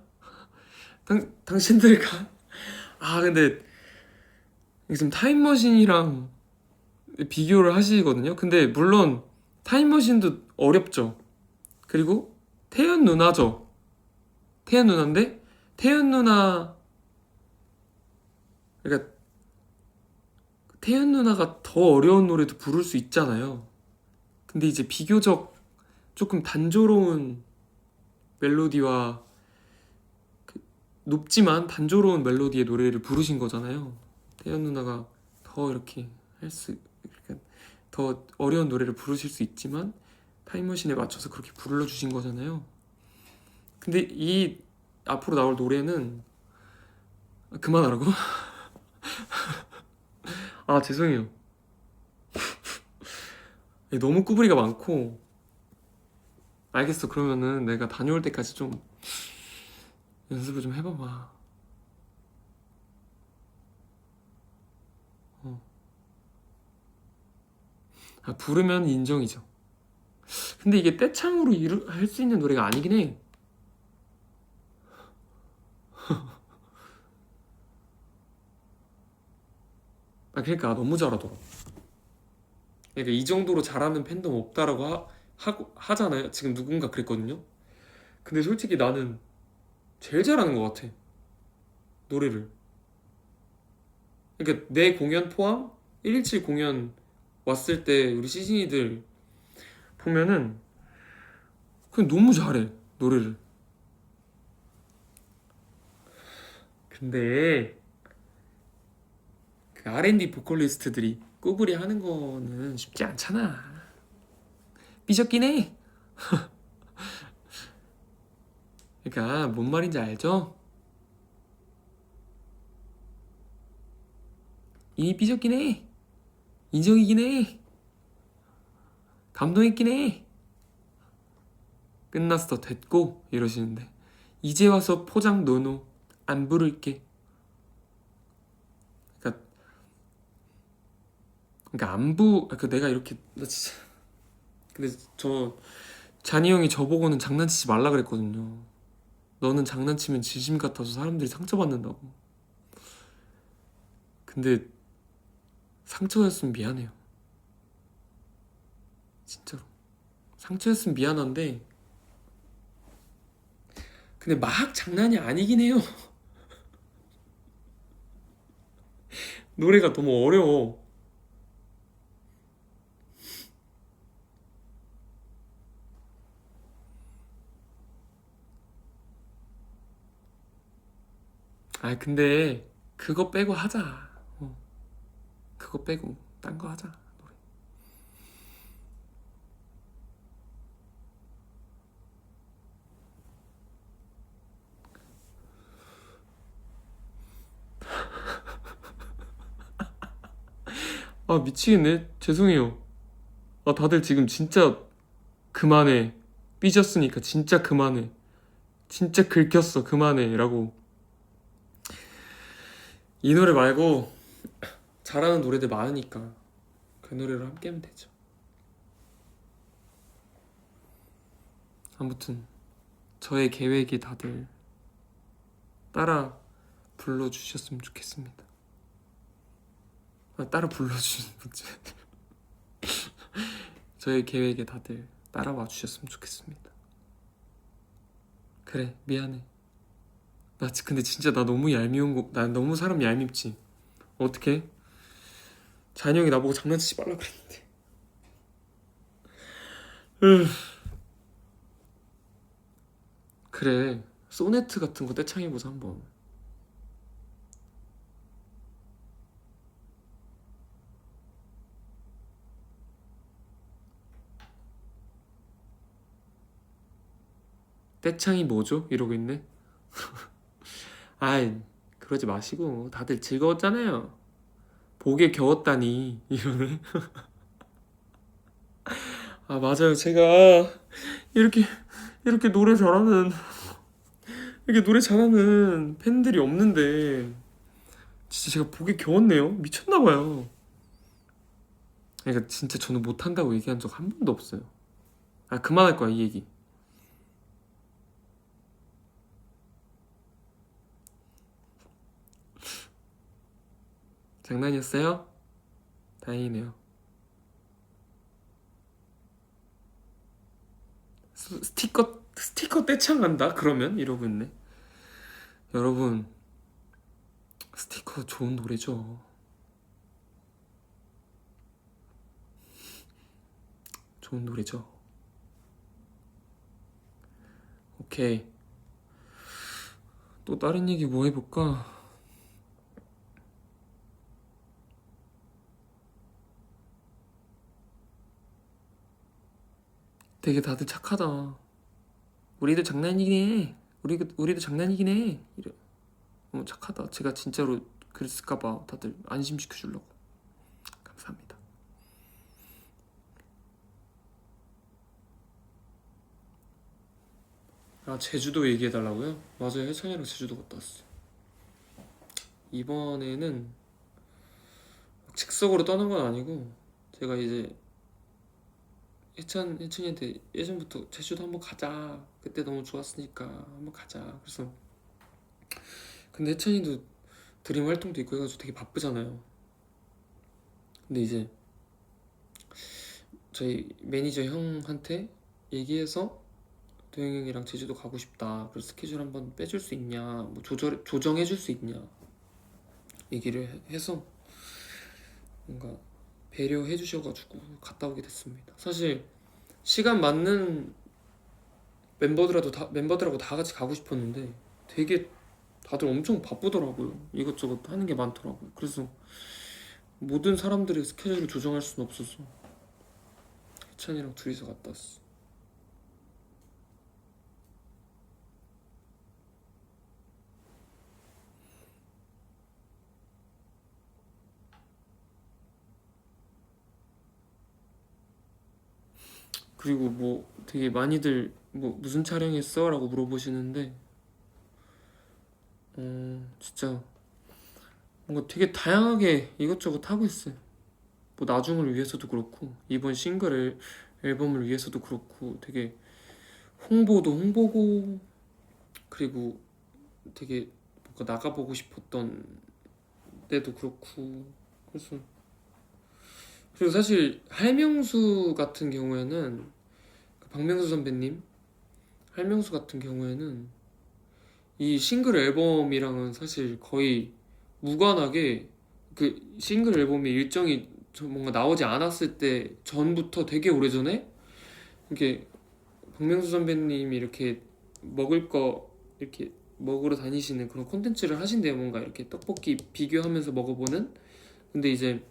당신들 근데 지금 타임머신이랑 비교를 하시거든요. 근데 물론 타임머신도 어렵죠. 그리고 태연 누나죠. 태연 누나인데 태연 누나 그러니까 태연 누나가 더 어려운 노래도 부를 수 있잖아요. 근데 이제 비교적 조금 단조로운 멜로디와 높지만 단조로운 멜로디의 노래를 부르신 거잖아요. 태연 누나가 더 이렇게 그러니까 더 어려운 노래를 부르실 수 있지만 타임머신에 맞춰서 그렇게 불러주신 거잖아요. 근데 이 앞으로 나올 노래는 그만하라고? 아 죄송해요. 너무 꾸부리가 많고. 알겠어. 그러면은 내가 다녀올 때까지 좀 연습을 좀 해봐봐. 부르면 인정이죠. 근데 이게 떼창으로 할 수 있는 노래가 아니긴 해. 그러니까 너무 잘하더라. 그러니까 이 정도로 잘하는 팬덤 없다라고 하잖아요. 지금 누군가 그랬거든요. 근데 솔직히 나는 제일 잘하는 것 같아. 노래를. 그러니까 내 공연 포함 117 공연 왔을 때 우리 시즌이들 보면은 그냥 너무 잘해 노래를. 근데 그 R&D 보컬리스트들이 꾸불이 하는 거는 쉽지 않잖아. 삐졌긴 해. 그러니까 뭔 말인지 알죠? 이미 삐졌긴 해. 인정이긴 해. 감동했긴 해. 끝났어 됐고 이러시는데 이제 와서 포장 노노 안 부를게. 그러니까 내가 이렇게 나 진짜. 근데 잔이 형이 저보고는 장난치지 말라 그랬거든요. 너는 장난치면 진심 같아서 사람들이 상처받는다고. 근데 상처였으면 미안해요. 진짜로 상처였으면 미안한데 근데 막 장난이 아니긴 해요. 노래가 너무 어려워. 아 근데 그거 빼고 하자. 그거 빼고 딴 거 하자. 노래. 아 미치겠네. 죄송해요. 아 다들 지금 진짜 그만해. 삐졌으니까 진짜 그만해. 진짜 긁혔어. 그만해. 라고. 이 노래 말고 잘하는 노래들 많으니까 그 노래로 함께 하면 되죠. 아무튼 저의 계획에 다들 따라 불러주셨으면 좋겠습니다. 따라 불러주신 분들 저의 계획에 다들 따라와 주셨으면 좋겠습니다. 그래 미안해. 근데 진짜 나 너무 얄미운 거. 나 너무 사람 얄밉지. 어떡해? 잔이 형이 나보고 장난치지 말라 그랬는데. 그래 소네트 같은 거 떼창해보자 한번. 떼창이 뭐죠? 이러고 있네. 아이 그러지 마시고 다들 즐거웠잖아요. 복에 겨웠다니 이러네. 아 맞아요. 제가 이렇게 이렇게 노래 잘하는 팬들이 없는데 진짜 제가 복에 겨웠네요. 미쳤나봐요. 그러니까 진짜 저는 못한다고 얘기한 적 한 번도 없어요. 아 그만할 거야 이 얘기. 장난이었어요? 다행이네요. 스티커 떼창 간다? 그러면? 이러고 있네. 여러분 스티커 좋은 노래죠. 좋은 노래죠. 오케이. 또 다른 얘기 뭐 해볼까? 되게 다들 착하다. 우리도 장난이긴 해. 우리도 장난이긴 해. 이래. 착하다. 제가 진짜로 그랬을까봐 다들 안심시켜주려고. 감사합니다. 아 제주도 얘기해달라고요? 맞아요. 해찬이랑 제주도 갔다 왔어요. 이번에는 즉석으로 떠난 건 아니고 제가 이제 혜찬이한테 예전부터 제주도 한번 가자. 그때 너무 좋았으니까 한번 가자. 그래서 근데 혜찬이도 드림 활동도 있고 해가지고 되게 바쁘잖아요. 근데 이제 저희 매니저 형한테 얘기해서 도영이 형이랑 제주도 가고 싶다. 그래서 스케줄 한번 빼줄 수 있냐, 뭐 조정해줄 수 있냐 얘기를 해서 뭔가 배려해 주셔가지고 갔다 오게 됐습니다. 사실 시간 맞는 멤버들하고 다 같이 가고 싶었는데 되게 다들 엄청 바쁘더라고요. 이것저것 하는 게 많더라고요. 그래서 모든 사람들의 스케줄을 조정할 수는 없어서 혜찬이랑 둘이서 갔다 왔어. 그리고 뭐 되게 많이들 뭐 무슨 촬영했어? 라고 물어보시는데 진짜 뭔가 되게 다양하게 이것저것 하고 있어요. 뭐 나중을 위해서도 그렇고 이번 앨범을 위해서도 그렇고 되게 홍보도 홍보고 그리고 되게 뭔가 나가보고 싶었던 때도 그렇고 그래서 그리고 사실 할명수 같은 경우에는 박명수 선배님 할명수 같은 경우에는 이 싱글 앨범이랑은 사실 거의 무관하게 그 싱글 앨범이 일정이 뭔가 나오지 않았을 때 전부터 되게 오래전에 이렇게 박명수 선배님이 이렇게 먹을 거 이렇게 먹으러 다니시는 그런 콘텐츠를 하신대요. 뭔가 이렇게 떡볶이 비교하면서 먹어보는. 근데 이제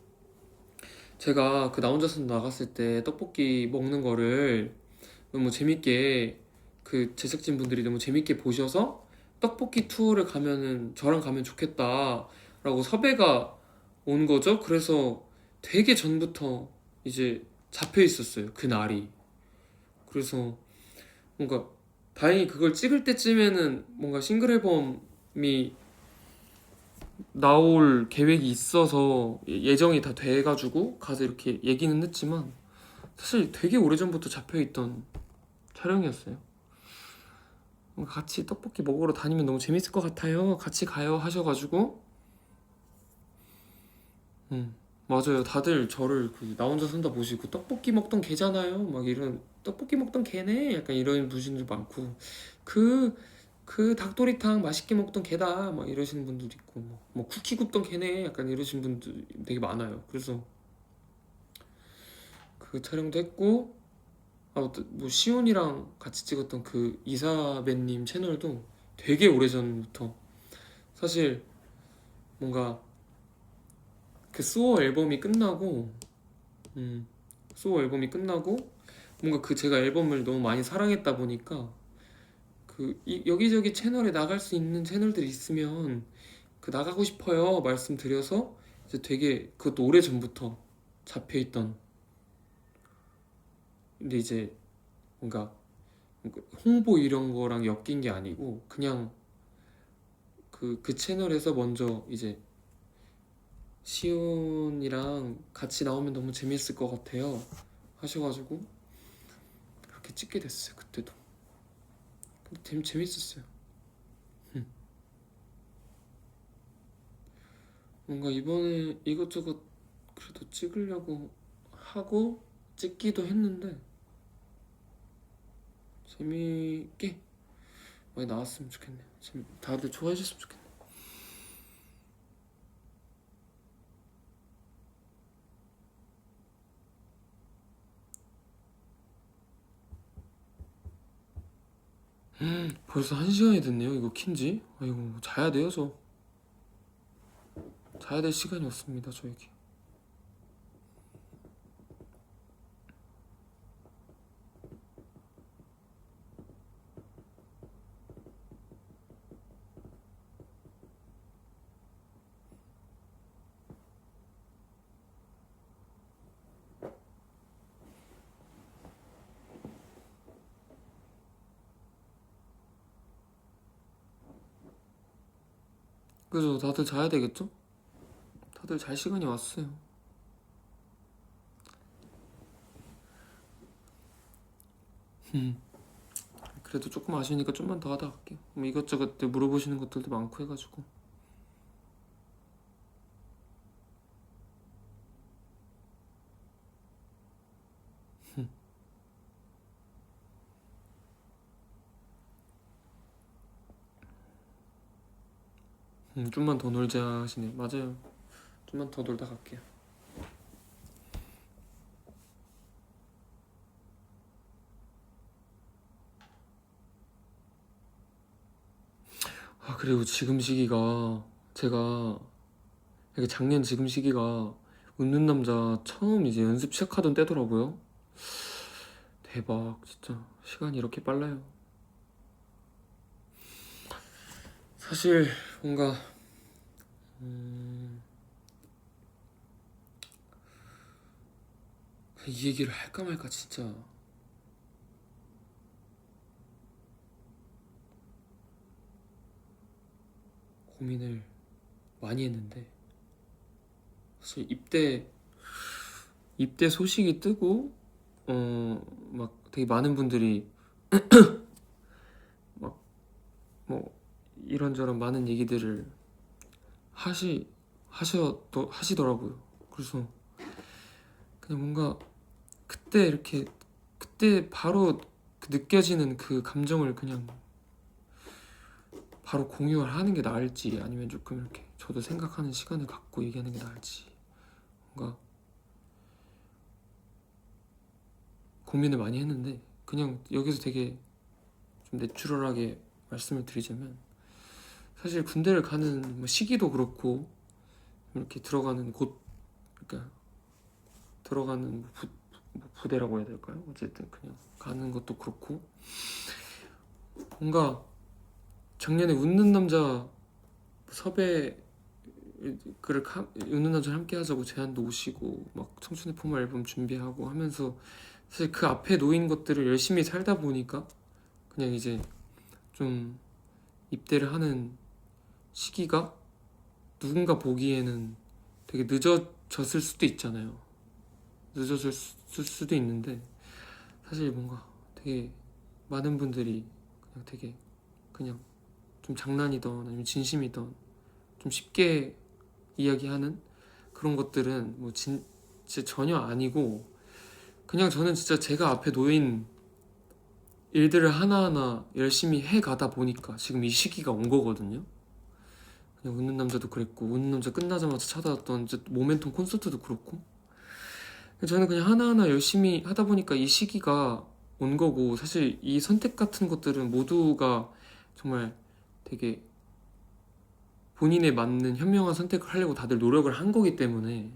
제가 그 나 혼자서 나갔을 때 떡볶이 먹는 거를 너무 재밌게, 그 제작진 분들이 너무 재밌게 보셔서 떡볶이 투어를 가면은 저랑 가면 좋겠다 라고 섭외가 온 거죠. 그래서 되게 전부터 이제 잡혀 있었어요, 그 날이. 그래서 뭔가 다행히 그걸 찍을 때쯤에는 뭔가 싱글 앨범이 나올 계획이 있어서 예정이 다 돼가지고 가서 이렇게 얘기는 했지만, 사실 되게 오래전부터 잡혀있던 촬영이었어요. 같이 떡볶이 먹으러 다니면 너무 재밌을 것 같아요, 같이 가요 하셔가지고. 맞아요. 다들 저를 나 혼자 산다 보시고 떡볶이 먹던 걔잖아요 막 이런, 떡볶이 먹던 걔네 약간 이런 분들 많고, 그 닭도리탕 맛있게 먹던 걔다 막 이러시는 분들도 있고, 뭐 쿠키 굽던 걔네 약간 이러시는 분들 되게 많아요. 그래서 그 촬영도 했고, 뭐 시온이랑 같이 찍었던 그 이사배님 채널도 되게 오래전부터, 사실 뭔가 그 소어 앨범이 끝나고, 소어 앨범이 끝나고 뭔가 그 제가 앨범을 너무 많이 사랑했다 보니까 여기저기 채널에 나갈 수 있는 채널들이 있으면 그 나가고 싶어요 말씀드려서 이제 되게 그것도 오래 전부터 잡혀있던. 근데 이제 뭔가 홍보 이런 거랑 엮인 게 아니고 그냥 그 채널에서 먼저 이제 시온이랑 같이 나오면 너무 재밌을 것 같아요 하셔가지고 그렇게 찍게 됐어요 그때도. 근데 재밌었어요. 뭔가 이번에 이것저것 그래도 찍으려고 하고 찍기도 했는데 재미있게 많이 나왔으면 좋겠네요. 다들 좋아해 주셨으면 좋겠네요. 벌써 1시간이 됐네요. 이거 킨지? 아이고, 자야 돼요. 저 자야 될 시간이 없습니다 저에게. 그래서 다들 자야 되겠죠? 다들 잘 시간이 왔어요. 그래도 조금 아쉬우니까 좀만 더 하다 갈게요. 뭐 이것저것 물어보시는 것들도 많고 해가지고. 좀만 더 놀자 하시네. 맞아요. 좀만 더 놀다 갈게요. 그리고 지금 시기가, 제가 이게 작년 지금 시기가 웃는 남자 처음 이제 연습 시작하던 때더라고요. 대박, 진짜 시간이 이렇게 빨라요. 사실 뭔가 이 얘기를 할까 말까 진짜 고민을 많이 했는데, 사실 입대 소식이 뜨고 막 되게 많은 분들이 막 뭐 이런저런 많은 얘기들을 하시더라고요. 그래서 그냥 뭔가 그때 바로 그 느껴지는 그 감정을 그냥 바로 공유를 하는 게 나을지, 아니면 조금 이렇게 저도 생각하는 시간을 갖고 얘기하는 게 나을지 뭔가 고민을 많이 했는데, 그냥 여기서 되게 좀 내추럴하게 말씀을 드리자면 사실 군대를 가는 뭐 시기도 그렇고 이렇게 들어가는 곳, 그러니까 들어가는 뭐 부대라고 해야 될까요? 어쨌든 그냥 가는 것도 그렇고 뭔가 작년에 웃는 남자 섭외 그를 웃는 남자 함께 하자고 제안도 오시고 막 청춘의 포마 앨범 준비하고 하면서 사실 그 앞에 놓인 것들을 열심히 살다 보니까 그냥 이제 좀 입대를 하는 시기가 누군가 보기에는 되게 늦어졌을 수도 있잖아요. 늦어졌을 수도 있는데 사실 뭔가 되게 많은 분들이 그냥 되게 그냥 좀 장난이던 아니면 진심이던 좀 쉽게 이야기하는 그런 것들은 뭐 진짜 전혀 아니고 그냥 저는 진짜 제가 앞에 놓인 일들을 하나하나 열심히 해가다 보니까 지금 이 시기가 온 거거든요. 그냥 웃는 남자도 그랬고 웃는 남자 끝나자마자 찾아왔던 이제 모멘텀 콘서트도 그렇고 저는 그냥 하나하나 열심히 하다 보니까 이 시기가 온 거고 사실 이 선택 같은 것들은 모두가 정말 되게 본인에 맞는 현명한 선택을 하려고 다들 노력을 한 거기 때문에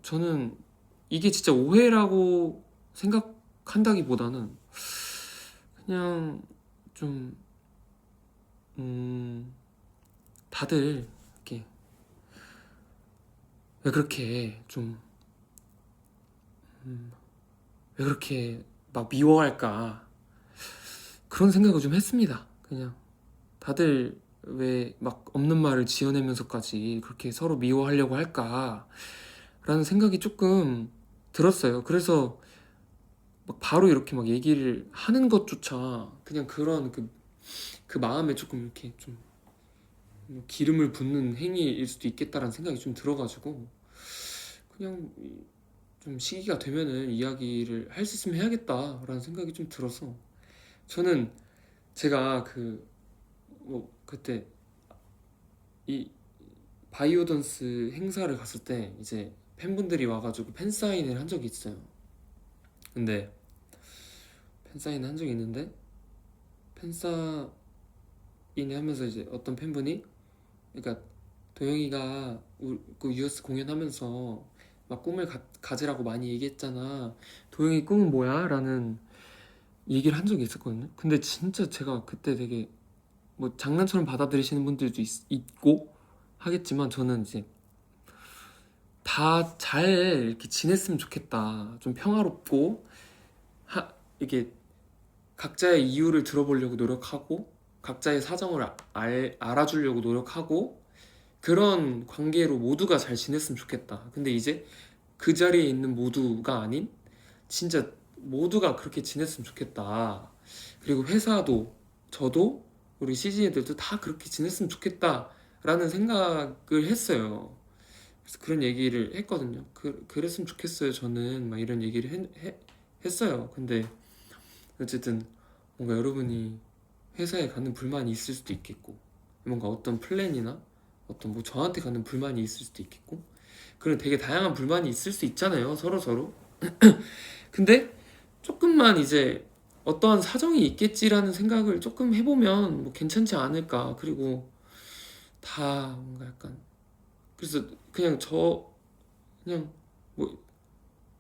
저는 이게 진짜 오해라고 생각한다기보다는 그냥 좀 다들 이렇게 왜 그렇게 좀 왜 그렇게 막 미워할까 그런 생각을 좀 했습니다. 그냥 다들 왜 막 없는 말을 지어내면서까지 그렇게 서로 미워하려고 할까 라는 생각이 조금 들었어요. 그래서 막 바로 이렇게 막 얘기를 하는 것조차 그냥 그런 그 마음에 조금 이렇게 좀 기름을 붓는 행위일 수도 있겠다라는 생각이 좀 들어가지고 그냥 좀 시기가 되면은 이야기를 할 수 있으면 해야겠다라는 생각이 좀 들어서 저는 제가 뭐 그때 이 바이오던스 행사를 갔을 때 이제 팬분들이 와가지고 팬사인을 한 적이 있어요. 근데 팬사인을 한 적이 있는데 팬사인회 하면서 이제 어떤 팬분이 그러니까 도영이가 그 유에스 공연하면서 막 꿈을 가지라고 많이 얘기했잖아. 도영이 꿈은 뭐야? 라는 얘기를 한 적이 있었거든요. 근데 진짜 제가 그때 되게 뭐 장난처럼 받아들이시는 분들도 있고 하겠지만 저는 이제 다 잘 이렇게 지냈으면 좋겠다. 좀 평화롭고 이게 각자의 이유를 들어보려고 노력하고 각자의 사정을 알아주려고 노력하고 그런 관계로 모두가 잘 지냈으면 좋겠다. 근데 이제 그 자리에 있는 모두가 아닌 진짜 모두가 그렇게 지냈으면 좋겠다. 그리고 회사도 저도 우리 CG 애들도 다 그렇게 지냈으면 좋겠다라는 생각을 했어요. 그래서 그런 얘기를 했거든요. 그랬으면 좋겠어요. 저는 막 이런 얘기를 했어요. 근데 어쨌든 뭔가 여러분이 회사에 가는 불만이 있을 수도 있겠고 뭔가 어떤 플랜이나 어떤 뭐 저한테 가는 불만이 있을 수도 있겠고 그런 되게 다양한 불만이 있을 수 있잖아요. 서로. 근데 조금만 이제 어떠한 사정이 있겠지라는 생각을 조금 해보면 뭐 괜찮지 않을까. 그리고 다 뭔가 약간 그래서 그냥 뭐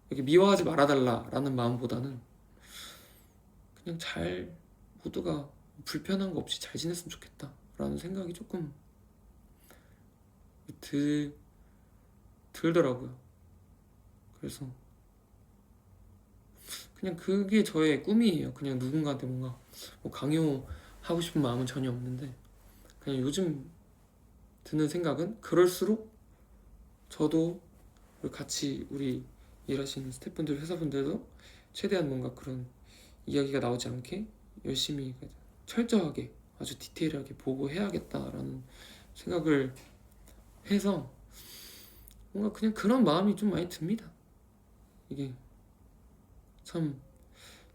이렇게 미워하지 말아달라라는 마음보다는 그냥 잘 모두가 불편한 거 없이 잘 지냈으면 좋겠다라는 생각이 조금 들더라고요. 그래서 그냥 그게 저의 꿈이에요. 그냥 누군가한테 뭔가 뭐 강요하고 싶은 마음은 전혀 없는데 그냥 요즘 드는 생각은 그럴수록 저도 같이 우리 일하시는 스태프분들 회사분들도 최대한 뭔가 그런 이야기가 나오지 않게 열심히 철저하게 아주 디테일하게 보고 해야겠다라는 생각을 해서 뭔가 그냥 그런 마음이 좀 많이 듭니다. 이게 참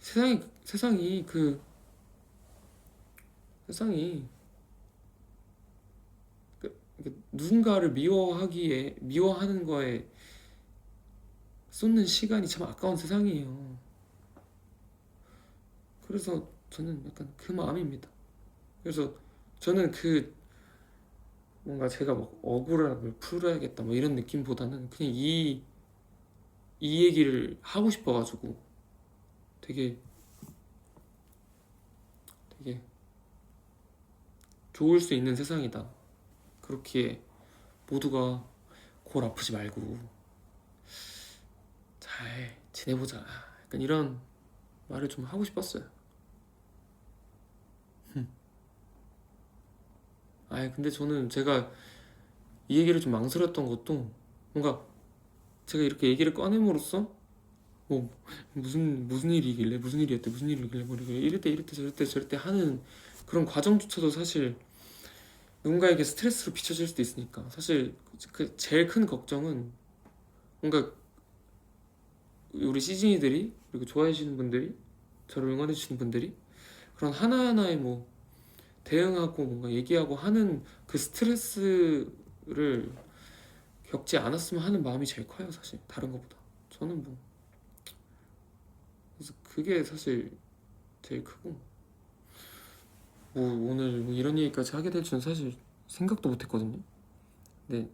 세상이 누군가를 미워하는 거에 쏟는 시간이 참 아까운 세상이에요. 그래서 저는 약간 그 마음입니다. 그래서 저는 그 뭔가 제가 막 억울함을 풀어야겠다 뭐 이런 느낌보다는 그냥 이 얘기를 하고 싶어가지고 되게 되게 좋을 수 있는 세상이다. 그렇게 모두가 골 아프지 말고 잘 지내보자. 약간 이런 말을 좀 하고 싶었어요. 근데 저는 제가 이 얘기를 좀 망설였던 것도 뭔가 제가 이렇게 얘기를 꺼냄으로써 뭐 무슨 일이길래 무슨 일이었대 무슨 일이길래 뭐 이랬대 저랬대 하는 그런 과정조차도 사실 누군가에게 스트레스로 비춰질 수도 있으니까 사실 그 제일 큰 걱정은 뭔가 우리 시즈니들이 그리고 좋아해 주시는 분들이 저를 응원해 주시는 분들이 그런 하나하나의 뭐 대응하고 뭔가 얘기하고 하는 그 스트레스를 겪지 않았으면 하는 마음이 제일 커요 사실 다른 것보다. 저는 뭐 그래서 그게 사실 제일 크고 뭐 오늘 뭐 이런 얘기까지 하게 될 줄은 사실 생각도 못 했거든요. 네,